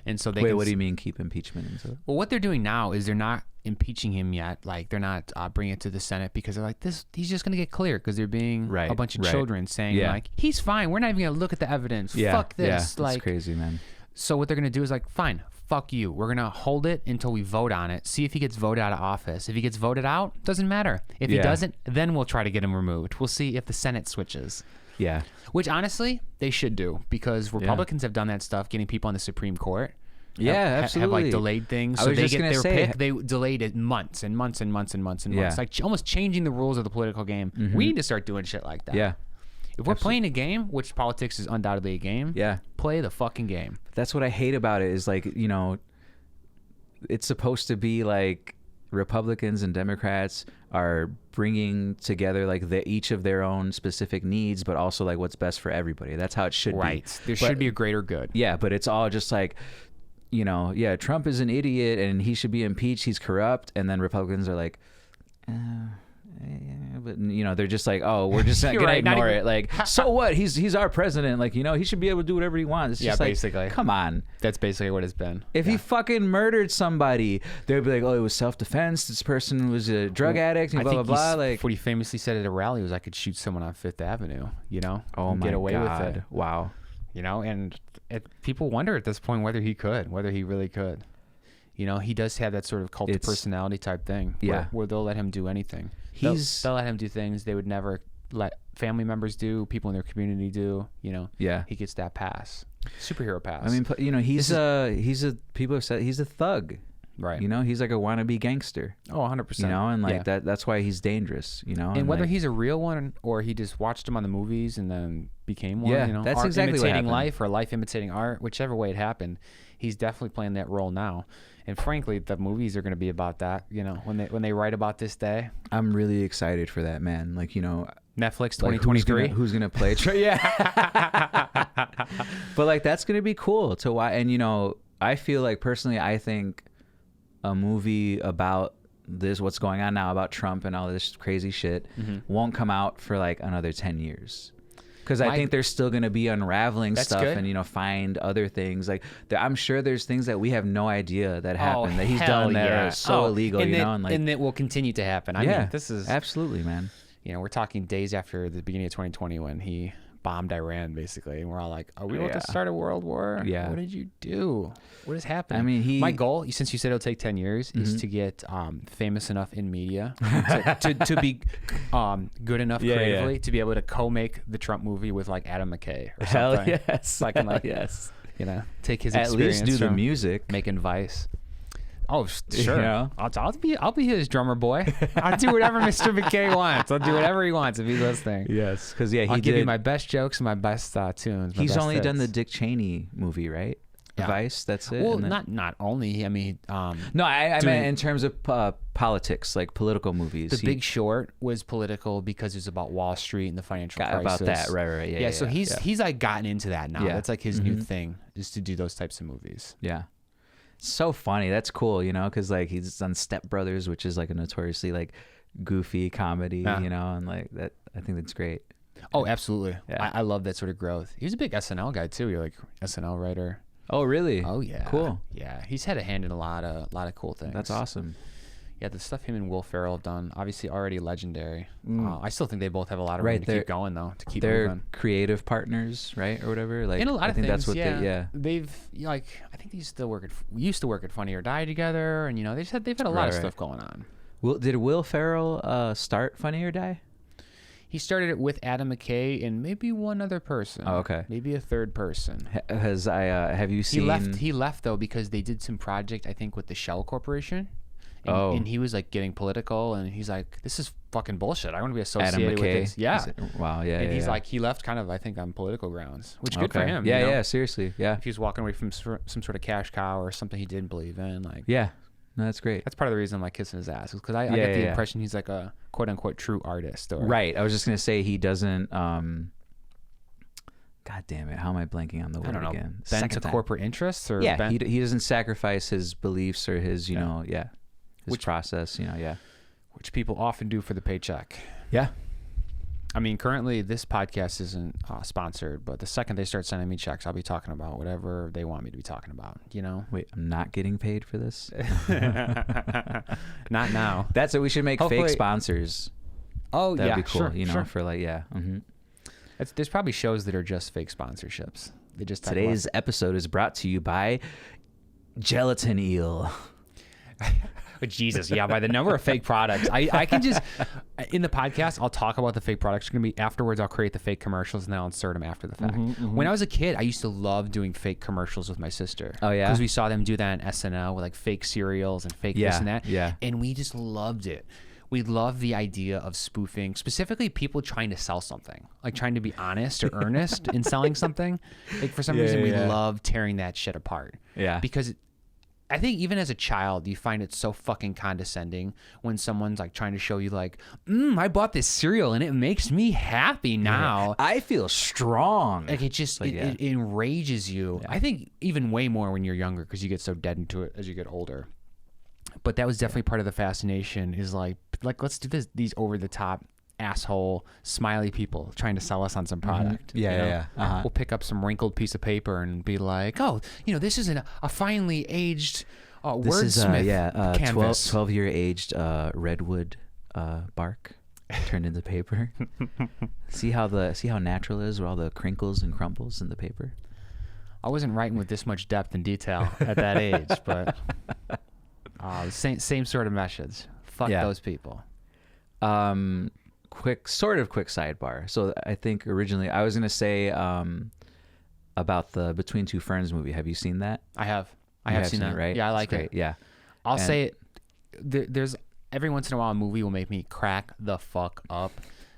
And so they Wait, can what do you mean keep impeachment into it? Well, what they're doing now is they're not impeaching him yet. Like they're not bringing it to the Senate because they're like, he's just going to get clear because they're being a bunch of children saying like, he's fine. We're not even going to look at the evidence. Fuck this. Yeah, like, that's crazy, man. So what they're going to do is like, fine, fuck you. We're going to hold it until we vote on it. See if he gets voted out of office. If he gets voted out, doesn't matter. If he doesn't, then we'll try to get him removed. We'll see if the Senate switches. Yeah. Which honestly, they should do because Republicans have done that stuff, getting people on the Supreme Court. Yeah, absolutely. Have like delayed things, so they get their pick. They delayed it months and months and months and months and months, like almost changing the rules of the political game. We need to start doing shit like that. Yeah, if we're playing a game, which politics is undoubtedly a game, play the fucking game. That's what I hate about it. Is like, you know, it's supposed to be like Republicans and Democrats are bringing together like each of their own specific needs, but also like what's best for everybody. That's how it should be. Right. There should be a greater good. Yeah, but it's all just like, you know, Trump is an idiot and he should be impeached. He's corrupt. And then Republicans are like, but you know, they're just like, oh, we're just not gonna ignore it. Like, so what? He's our president. Like, you know, he should be able to do whatever he wants. It's just basically. Like, come on. That's basically what it's been. If he fucking murdered somebody, they'd be like, oh, it was self-defense. This person was a drug addict and blah blah blah. Like, what he famously said at a rally was, I could shoot someone on Fifth Avenue. You know, oh my get away God. with it. Wow. You know, and people wonder at this point whether he really could. You know, he does have that sort of cult of personality type thing. Where they'll let him do anything. They'll let him do things they would never let family members do, people in their community do. You know, he gets that pass, superhero pass. I mean, you know, people have said he's a thug. Right. You know, he's like a wannabe gangster. Oh, 100%. You know, and like that's why he's dangerous, you know. And whether like, he's a real one or he just watched him on the movies and then became one, yeah, you know, that's art exactly what imitating happened. life or life imitating art, whichever way it happened, he's definitely playing that role now. And frankly, the movies are going to be about that, you know, when they write about this day. I'm really excited for that, man. Like, you know, Netflix 2023. Like who's gonna play it? Yeah. But like that's gonna be cool to watch. And you know, I feel like personally, I think a movie about what's going on now about Trump and all this crazy shit won't come out for like another 10 years. Because I think there's still going to be unraveling stuff and, you know, find other things. Like, I'm sure there's things that we have no idea that happened that he's done that are so illegal, you know? And it will continue to happen. I mean, this is... Absolutely, man. You know, we're talking days after the beginning of 2020 when he bombed Iran, basically. And we're all like, are we about to start a world war? Yeah. What did you do? What has happened? I mean, my goal, since you said it'll take 10 years, is to get famous enough in media to be good enough creatively to be able to co-make the Trump movie with like Adam McKay or something. Hell yes. So I can like, you know, take his experience. At least do the music. Making Vice. Oh, sure. You know? I'll be his drummer boy. I'll do whatever Mr. McKay wants. I'll do whatever he wants if he's listening. Yes, because I'll give you my best jokes and my best tunes. He's only done the Dick Cheney movie, right? Yeah. Vice. That's it. Well, not only. I mean, no, I meant in terms of politics, like political movies. The Big Short was political because it's about Wall Street and the financial crisis. About that, right? Yeah. So he's like gotten into that now. Yeah. That's like his new thing, is to do those types of movies. Yeah. So funny. That's cool, you know, because like he's done Step Brothers, which is like a notoriously like goofy comedy, you know, and like that. I think that's great. Oh, absolutely. Yeah. I love that sort of growth. He was a big SNL guy too. You're like SNL writer. Oh, really? Oh, yeah. Cool. Yeah, he's had a hand in a lot of cool things. That's awesome. Yeah, the stuff him and Will Ferrell have done, obviously already legendary. I still think they both have a lot of room to keep going, though, to keep they're moving. creative partners, right, or whatever. Like, in a lot of things, that's what they've like. I think they used to work at Funny or Die together, and you know they've had a lot of stuff going on. Did Will Ferrell start Funny or Die? He started it with Adam McKay and maybe one other person. Oh, okay. Maybe a third person. Have you seen? He left though because they did some project, I think, with the Shell Corporation. And he was like getting political, and he's like, "This is fucking bullshit. I want to be associated with this." Yeah. Wow. Yeah. And he's like, he left kind of, I think, on political grounds, which good for him. Yeah. You know? Yeah. Seriously. Yeah. If he was walking away from some sort of cash cow or something he didn't believe in, like. Yeah. No, that's great. That's part of the reason I'm like kissing his ass, because I get the impression he's like a quote unquote true artist. Right. I was just gonna say he doesn't. God damn it! How am I blanking on the word again? Bent to corporate interests, or he doesn't sacrifice his beliefs or his his process, which people often do for the paycheck. Yeah. I mean, currently this podcast isn't sponsored, but the second they start sending me checks, I'll be talking about whatever they want me to be talking about, you know? Wait, I'm not getting paid for this? Not now. That's it. We should make fake sponsors. Oh, That'd yeah. be cool, Sure, you know, sure. for like, yeah. Mm-hmm. There's probably shows that are just fake sponsorships. They just talk Today's about... episode is brought to you by Gelatin Eel. But Jesus, yeah, by the number of fake products. I can just, in the podcast, I'll talk about the fake products. It's going to be afterwards, I'll create the fake commercials and then I'll insert them after the fact. When I was a kid, I used to love doing fake commercials with my sister. Oh, yeah? Because we saw them do that on SNL with like fake cereals and fake this and that. Yeah. And we just loved it. We love the idea of spoofing, specifically people trying to sell something, like trying to be honest or earnest in selling something. Like for some reason, we love tearing that shit apart. Yeah. Because I think even as a child, you find it so fucking condescending when someone's like trying to show you like, I bought this cereal and it makes me happy now. I feel strong. Like it just, it enrages you. Yeah. I think even way more when you're younger because you get so dead into it as you get older. But that was definitely part of the fascination is like let's do these over the top asshole smiley people trying to sell us on some product. Yeah. Uh-huh. We'll pick up some wrinkled piece of paper and be like, oh, this is a finely aged wordsmith canvas. 12-year aged redwood bark turned into paper. see how natural it is with all the crinkles and crumbles in the paper. I wasn't writing with this much depth and detail at that age, but same sort of message. Fuck those people. Quick sidebar. So I think originally I was gonna say about the Between Two Ferns movie. Have you seen that? I have seen that. It, right? Yeah, I like it. Yeah, I'll say it. There's every once in a while a movie will make me crack the fuck up.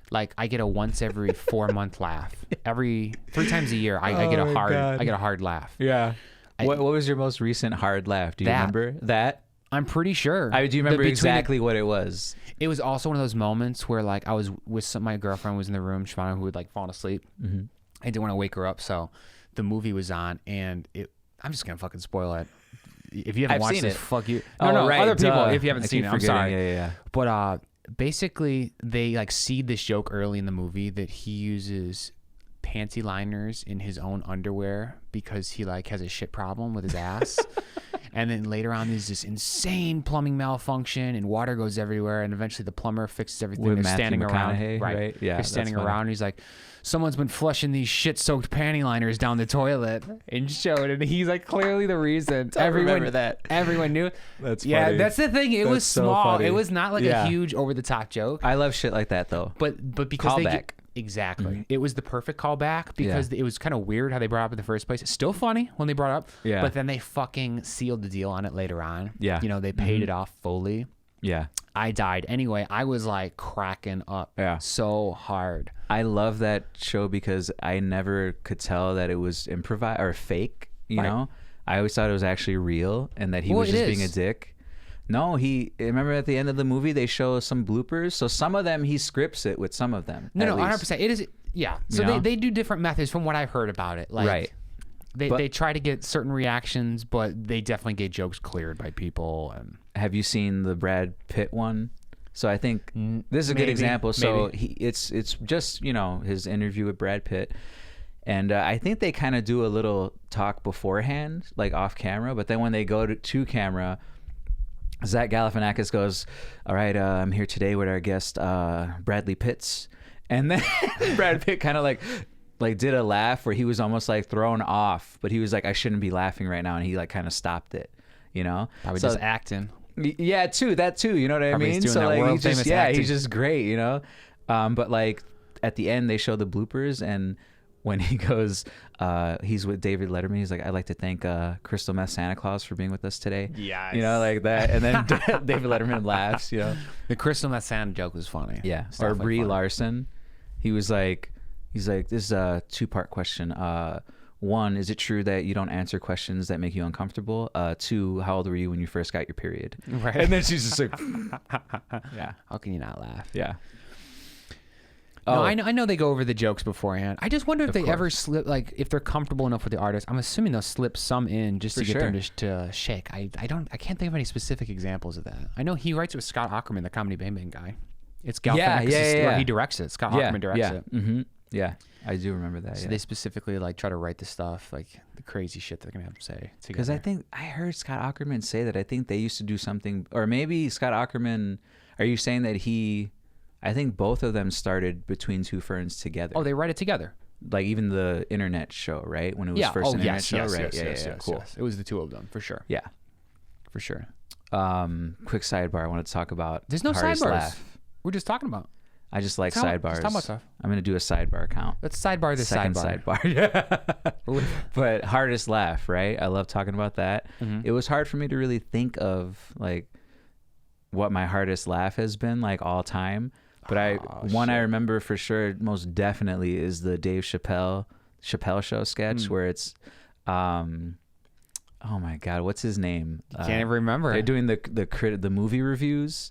Like I get a once every 4 month laugh. Every 3 times a year, I get a hard laugh. Yeah. What was your most recent hard laugh? Do you remember that? I'm pretty sure. Do you remember exactly what it was? It was also one of those moments where like I was with my girlfriend was in the room, Shivana, who had like fallen asleep. Mm-hmm. I didn't want to wake her up, so the movie was on, and I'm just gonna fucking spoil it. If you haven't watched this, fuck you. No, right, other people. If you haven't seen it, I'm sorry. Yeah. But basically, they like seed this joke early in the movie that he uses panty liners in his own underwear because he like has a shit problem with his ass. And then later on, there's this insane plumbing malfunction, and water goes everywhere. And eventually, the plumber fixes everything. With They're Matthew standing around, right? Yeah, they're standing around. And he's like, "Someone's been flushing these shit-soaked panty liners down the toilet," and showed. And he's like, clearly the reason. Remember that. Everyone knew. That's funny. Yeah, that's the thing. It was small. Funny. It was not like a huge over-the-top joke. I love shit like that though. But because callback. Exactly. Mm-hmm. It was the perfect callback because it was kind of weird how they brought it up in the first place. It's still funny when they brought it up. Yeah. But then they fucking sealed the deal on it later on. Yeah. They paid it off fully. Yeah. I died. Anyway, I was like cracking up so hard. I love that show because I never could tell that it was improvised or fake, you know? I always thought it was actually real and that he was just being a dick. No, remember at the end of the movie, they show some bloopers. So some of them, he scripts it with some of them. No, 100%. It is, yeah. So they do different methods from what I've heard about it. Like, they try to get certain reactions, but they definitely get jokes cleared by people. And have you seen the Brad Pitt one? So I think this is a good example. So it's just, his interview with Brad Pitt. And I think they kind of do a little talk beforehand, like off camera. But then when they go to camera, Zach Galifianakis goes, "All right, I'm here today with our guest, Bradley Pitts." And then Brad Pitt kind of like did a laugh where he was almost like thrown off, but he was like, "I shouldn't be laughing right now." And he like kind of stopped it, Probably just acting. Yeah, that too. You know what I mean? So like he's just great, But like at the end, they show the bloopers, and when he goes, he's with David Letterman. He's like, "I'd like to thank Crystal Meth Santa Claus for being with us today." Yes. Like that. And then David Letterman laughs, The Crystal Meth Santa joke was funny. Yeah. Or Brie Larson. He's like, this is a 2-part question. 1, is it true that you don't answer questions that make you uncomfortable? 2, how old were you when you first got your period? Right. And then she's just like, yeah. How can you not laugh? Yeah. No, I know they go over the jokes beforehand. I just wonder if they ever slip, like if they're comfortable enough with the artist. I'm assuming they'll slip some in just to get them to shake. I can't think of any specific examples of that. I know he writes with Scott Aukerman, the Comedy Bang Bang guy. It's Gal. Yeah, He directs it. Scott Aukerman directs it. Mm-hmm. Yeah, I do remember that. So they specifically like try to write the stuff, like the crazy shit they're gonna have to say. Because I think I heard Scott Aukerman say that. I think they used to do something, or maybe Scott Aukerman. Are you saying that I think both of them started Between Two Ferns together. Oh, they write it together. Like even the internet show, right? When it was first internet show, right? Yeah, cool. Yes. It was the two of them for sure. Yeah, for sure. Quick sidebar. I want to talk about. There's no hardest sidebars. laugh. We're just talking about. I just like sidebars. Just talk about stuff. I'm gonna do a sidebar count. Let's sidebar this sidebar. Yeah. But hardest laugh, right? I love talking about that. Mm-hmm. It was hard for me to really think of like what my hardest laugh has been like all time. But I remember for sure, most definitely, is the Dave Chappelle show sketch where it's, oh my God, what's his name? Can't even remember. They're doing the movie reviews,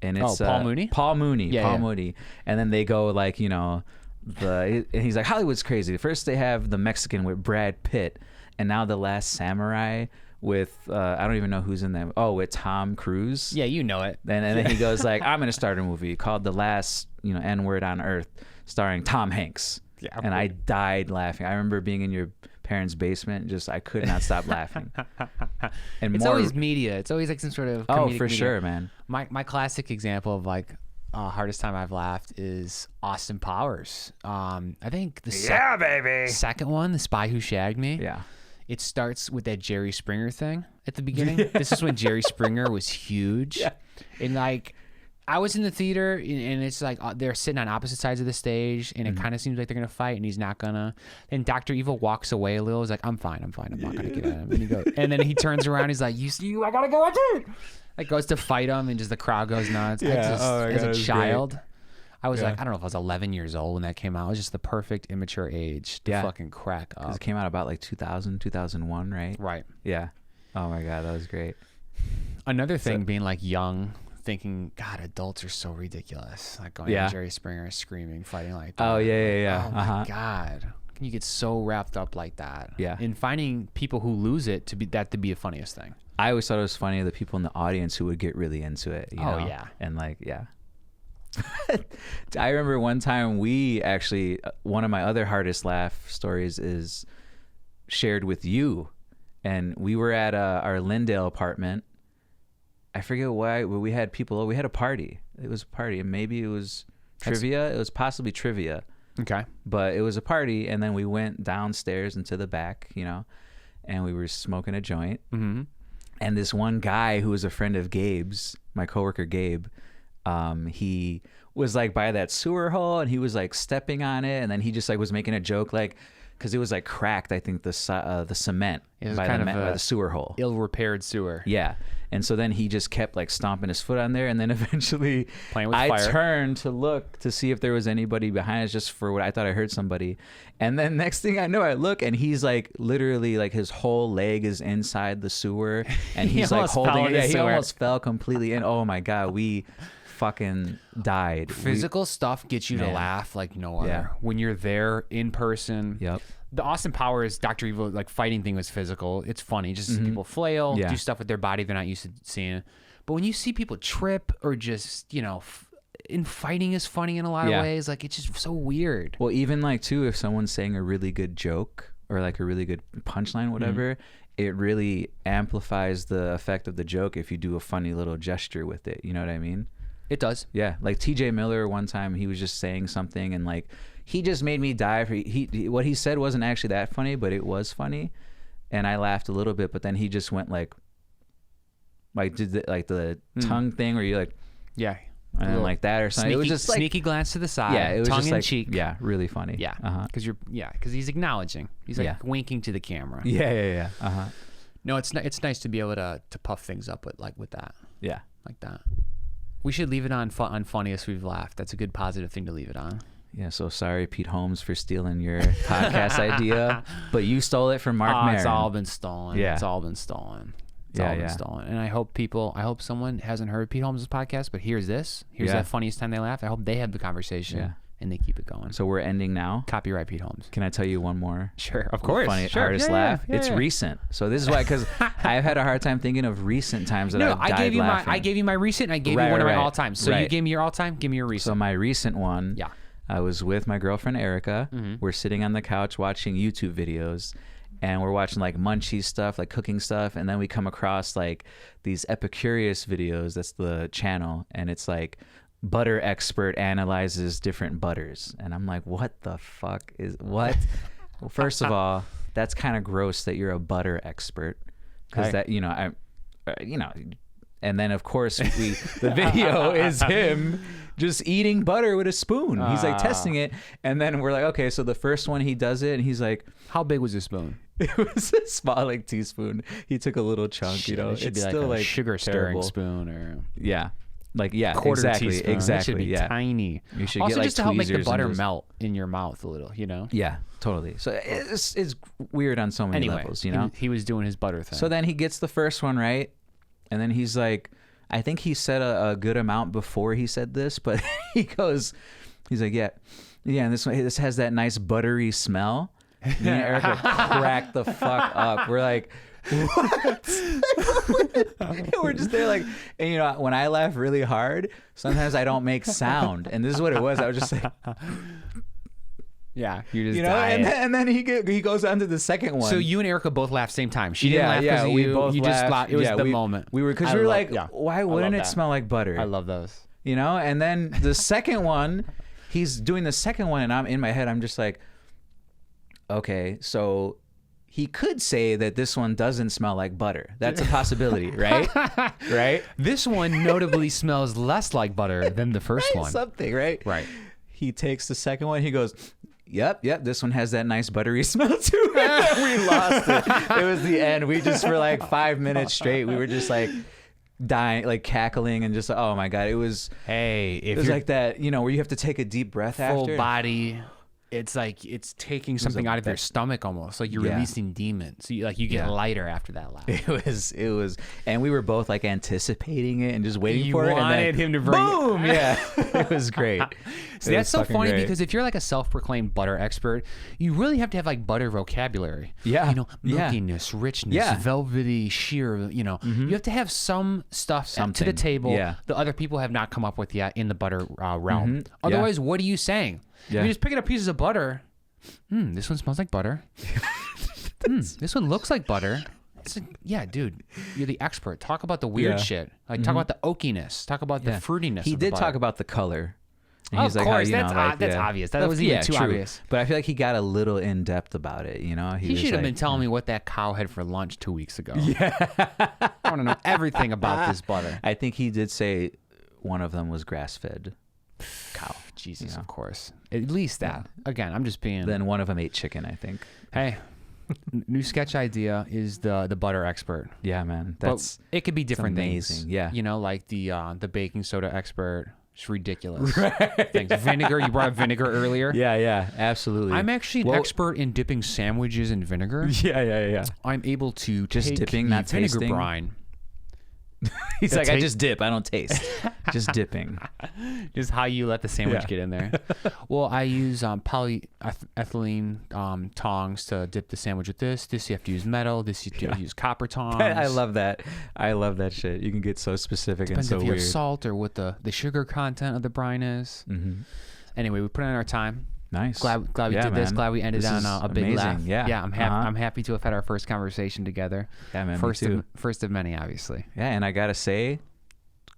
and it's Paul Mooney. Paul Mooney. Yeah, Paul Mooney, and then they go like, you know, and he's like, Hollywood's crazy. First they have the Mexican with Brad Pitt, and now The Last Samurai with I don't even know who's in them. Oh, with Tom Cruise. Yeah, you know it. And then he goes like, I'm gonna start a movie called The Last, N-Word on Earth, starring Tom Hanks. Yeah. And I died laughing. I remember being in your parents' basement, just I could not stop laughing. And it's always media. It's always like some sort of comedic for media. sure, man. My classic example of like hardest time I've laughed is Austin Powers. I think the second one, The Spy Who Shagged Me. Yeah. It starts with that Jerry Springer thing at the beginning. This is when Jerry Springer was huge. Yeah. And like, I was in the theater and it's like they're sitting on opposite sides of the stage and it kind of seems like they're going to fight and he's not going to. And Dr. Evil walks away a little. He's like, I'm fine. I'm not going to get at him. And then he turns around. He's like, I got to go at you. Like goes to fight him and just the crowd goes nuts. Yeah. As a child. Great. I was like, I don't know if I was 11 years old when that came out. It was just the perfect immature age to fucking crack up. It came out about like 2000, 2001, right? Right. Yeah. Oh my God, that was great. Another thing being like young, thinking, God, adults are so ridiculous. Like going to Jerry Springer screaming, fighting like that. Oh, yeah. Oh my God. You get so wrapped up like that. Yeah. And finding people who lose it to be the funniest thing. I always thought it was funny the people in the audience who would get really into it. You know? Yeah. And like, yeah. I remember one time we actually, one of my other hardest laugh stories is shared with you, and we were at our Lindale apartment. I forget why, but we had people. We had a party. It was a party, and maybe it was trivia. It was possibly trivia. Okay. But it was a party, and then we went downstairs into the back, and we were smoking a joint. Mm-hmm. And this one guy who was a friend of Gabe's, my coworker Gabe, he was like by that sewer hole and he was like stepping on it, and then he just like was making a joke like because it was like cracked, I think the cement by the sewer hole, ill-repaired sewer. Yeah. And so then he just kept like stomping his foot on there, and then eventually I turned to look to see if there was anybody behind us, just for what I thought I heard somebody. And then next thing I know, I look and he's like literally like his whole leg is inside the sewer, and he's like holding it. Yeah, he almost fell completely in. Oh my God, we fucking died. Physical stuff gets you to laugh like no other. When you're there in person. Yep. The Austin Powers Dr. Evil like fighting thing was physical. It's funny. Just people flail, do stuff with their body they're not used to seeing. But when you see people trip or just, in fighting is funny in a lot of ways. Like it's just so weird. Well, even like too, if someone's saying a really good joke or like a really good punchline, whatever, it really amplifies the effect of the joke if you do a funny little gesture with it. You know what I mean? It does. Yeah. Like TJ Miller one time, he was just saying something and like he just made me die. What he said wasn't actually that funny, but it was funny. And I laughed a little bit, but then he just went like did the tongue thing where you like, yeah. And then like that or something. Sneaky, It was just like, sneaky glance to the side. Yeah. It was tongue just in like, cheek. Yeah. Really funny. Yeah. Because he's acknowledging. He's like winking to the camera. Yeah. No, it's nice to be able to puff things up with that. Yeah. Like that. We should leave it on funniest we've laughed. That's a good positive thing to leave it on. Yeah, so sorry, Pete Holmes, for stealing your podcast idea, but you stole it from Mark Maron. It's all been stolen. Yeah. It's all been stolen. Stolen. And I hope someone hasn't heard Pete Holmes' podcast, but here's that funniest time they laughed. I hope they had the conversation and they keep it going. So we're ending now. Copyright Pete Holmes. Can I tell you one more? Sure, of course. Funny, sure. hardest laugh. It's recent. So this is why, because I've had a hard time thinking of recent times that I've died laughing. I gave you my recent. And I gave you one of my all time. So you gave me your all time. Give me your recent. So my recent one. Yeah. I was with my girlfriend Erica. We're sitting on the couch watching YouTube videos, and we're watching like Munchie stuff, like cooking stuff, and then we come across like these Epicurious videos. That's the channel, and it's like butter expert analyzes different butters, and I'm like, what the fuck is what? Well, first of all, that's kind of gross that you're a butter expert, because that and then of course the video is him just eating butter with a spoon. He's like testing it, and then we're like, okay, so the first one he does it, and he's like, how big was the spoon? It was a small like teaspoon. He took a little chunk, you know. It should it's be still like a like sugar terrible. stirring spoon or quarter teaspoon. Exactly. That should be tiny. You should also get, like, just to help make the tweezers butter and just melt in your mouth a little, you know. Yeah, totally. So it's weird on so many levels, you know. He was doing his butter thing. So then he gets the first one right, and then he's like, I think he said a good amount before he said this, but he's like, yeah, and this has that nice buttery smell. Me and Erica cracked the fuck up. We're like, what? We're just there like, and you know, when I laugh really hard, sometimes I don't make sound, and this is what it was. I was just like, yeah, you just dying. And then he goes on to the second one. So you and Erica both laughed same time. She didn't laugh because we both you laughed. just laughed. It was the moment. We were because we were like, why wouldn't it smell like butter? I love those. You know, and then the second one, he's doing the second one, and I'm in my head, I'm just like, okay, so he could say that this one doesn't smell like butter. That's a possibility, right? Right? This one notably smells less like butter than the first one. Something, right? Right. He takes the second one. He goes, yep, this one has that nice buttery smell too. We lost it. It was the end. We just for like 5 minutes straight, we were just like dying, like cackling, and just oh my god, it was. Hey, it was like that, you know, where you have to take a deep breath full after. Body. It's like it's taking something out of your stomach almost, like you're releasing demons. So you get lighter after that laugh. It was, and we were both like anticipating it and just waiting for it. You wanted him to bring boom, yeah, it was great. See, that's so funny because if you're like a self-proclaimed butter expert, you really have to have like butter vocabulary. Yeah, you know, milkiness, richness, velvety, sheer. You know, you have to have some stuff to the table that other people have not come up with yet in the butter realm. Otherwise, what are you saying? Yeah. You're just picking up pieces of butter. This one smells like butter. This one looks like butter. It's like, yeah, dude, you're the expert. Talk about the weird shit. Like talk about the oakiness. Talk about the fruitiness. He did talk about the color. And he's like, course, that's obvious. That was even too obvious. But I feel like he got a little in depth about it. You know, he should have been telling me what that cow had for lunch 2 weeks ago. Yeah, I want to know everything about this butter. I think he did say one of them was grass-fed cow. Jesus, of course. At least that. Again, I'm just being. Then one of them ate chicken, I think. Hey, new sketch idea is the butter expert. Yeah, man. But it could be different amazing. Things. Yeah. You know, like the baking soda expert. It's ridiculous. Right. Things. Vinegar. You brought up vinegar earlier. Yeah, absolutely. I'm actually an expert in dipping sandwiches in vinegar. Yeah. I'm able to just take dipping, not vinegar tasting. brine. He's like, I just dip. I don't taste. Just dipping. Just how you let the sandwich get in there. Well, I use polyethylene tongs to dip the sandwich with this. This you have to use metal. This you use copper tongs. I love that. I love that shit. You can get so specific. Depends and so if you weird. have salt or what the sugar content of the brine is. Anyway, we put in our time. Nice. Glad we did this. Glad we ended on a big amazing. laugh. Yeah. I'm happy to have had our first conversation together. Yeah, man. First of many, obviously. Yeah, and I gotta say,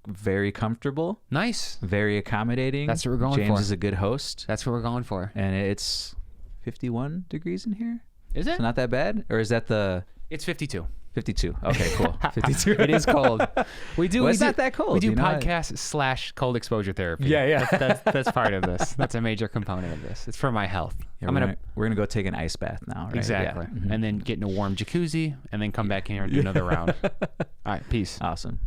very comfortable. Nice. Very accommodating. That's what we're going for. James is a good host. That's what we're going for. And it's 51 degrees in here. Is it? So not that bad, or is that the? It's 52. 52. Okay, cool. 52. It is cold. It's not that cold. We do podcasts / cold exposure therapy. Yeah. That's part of this. That's a major component of this. It's for my health. Yeah, we're gonna go take an ice bath now, right? Exactly. Yeah. And then get in a warm jacuzzi, and then come back here and do another round. All right. Peace. Awesome.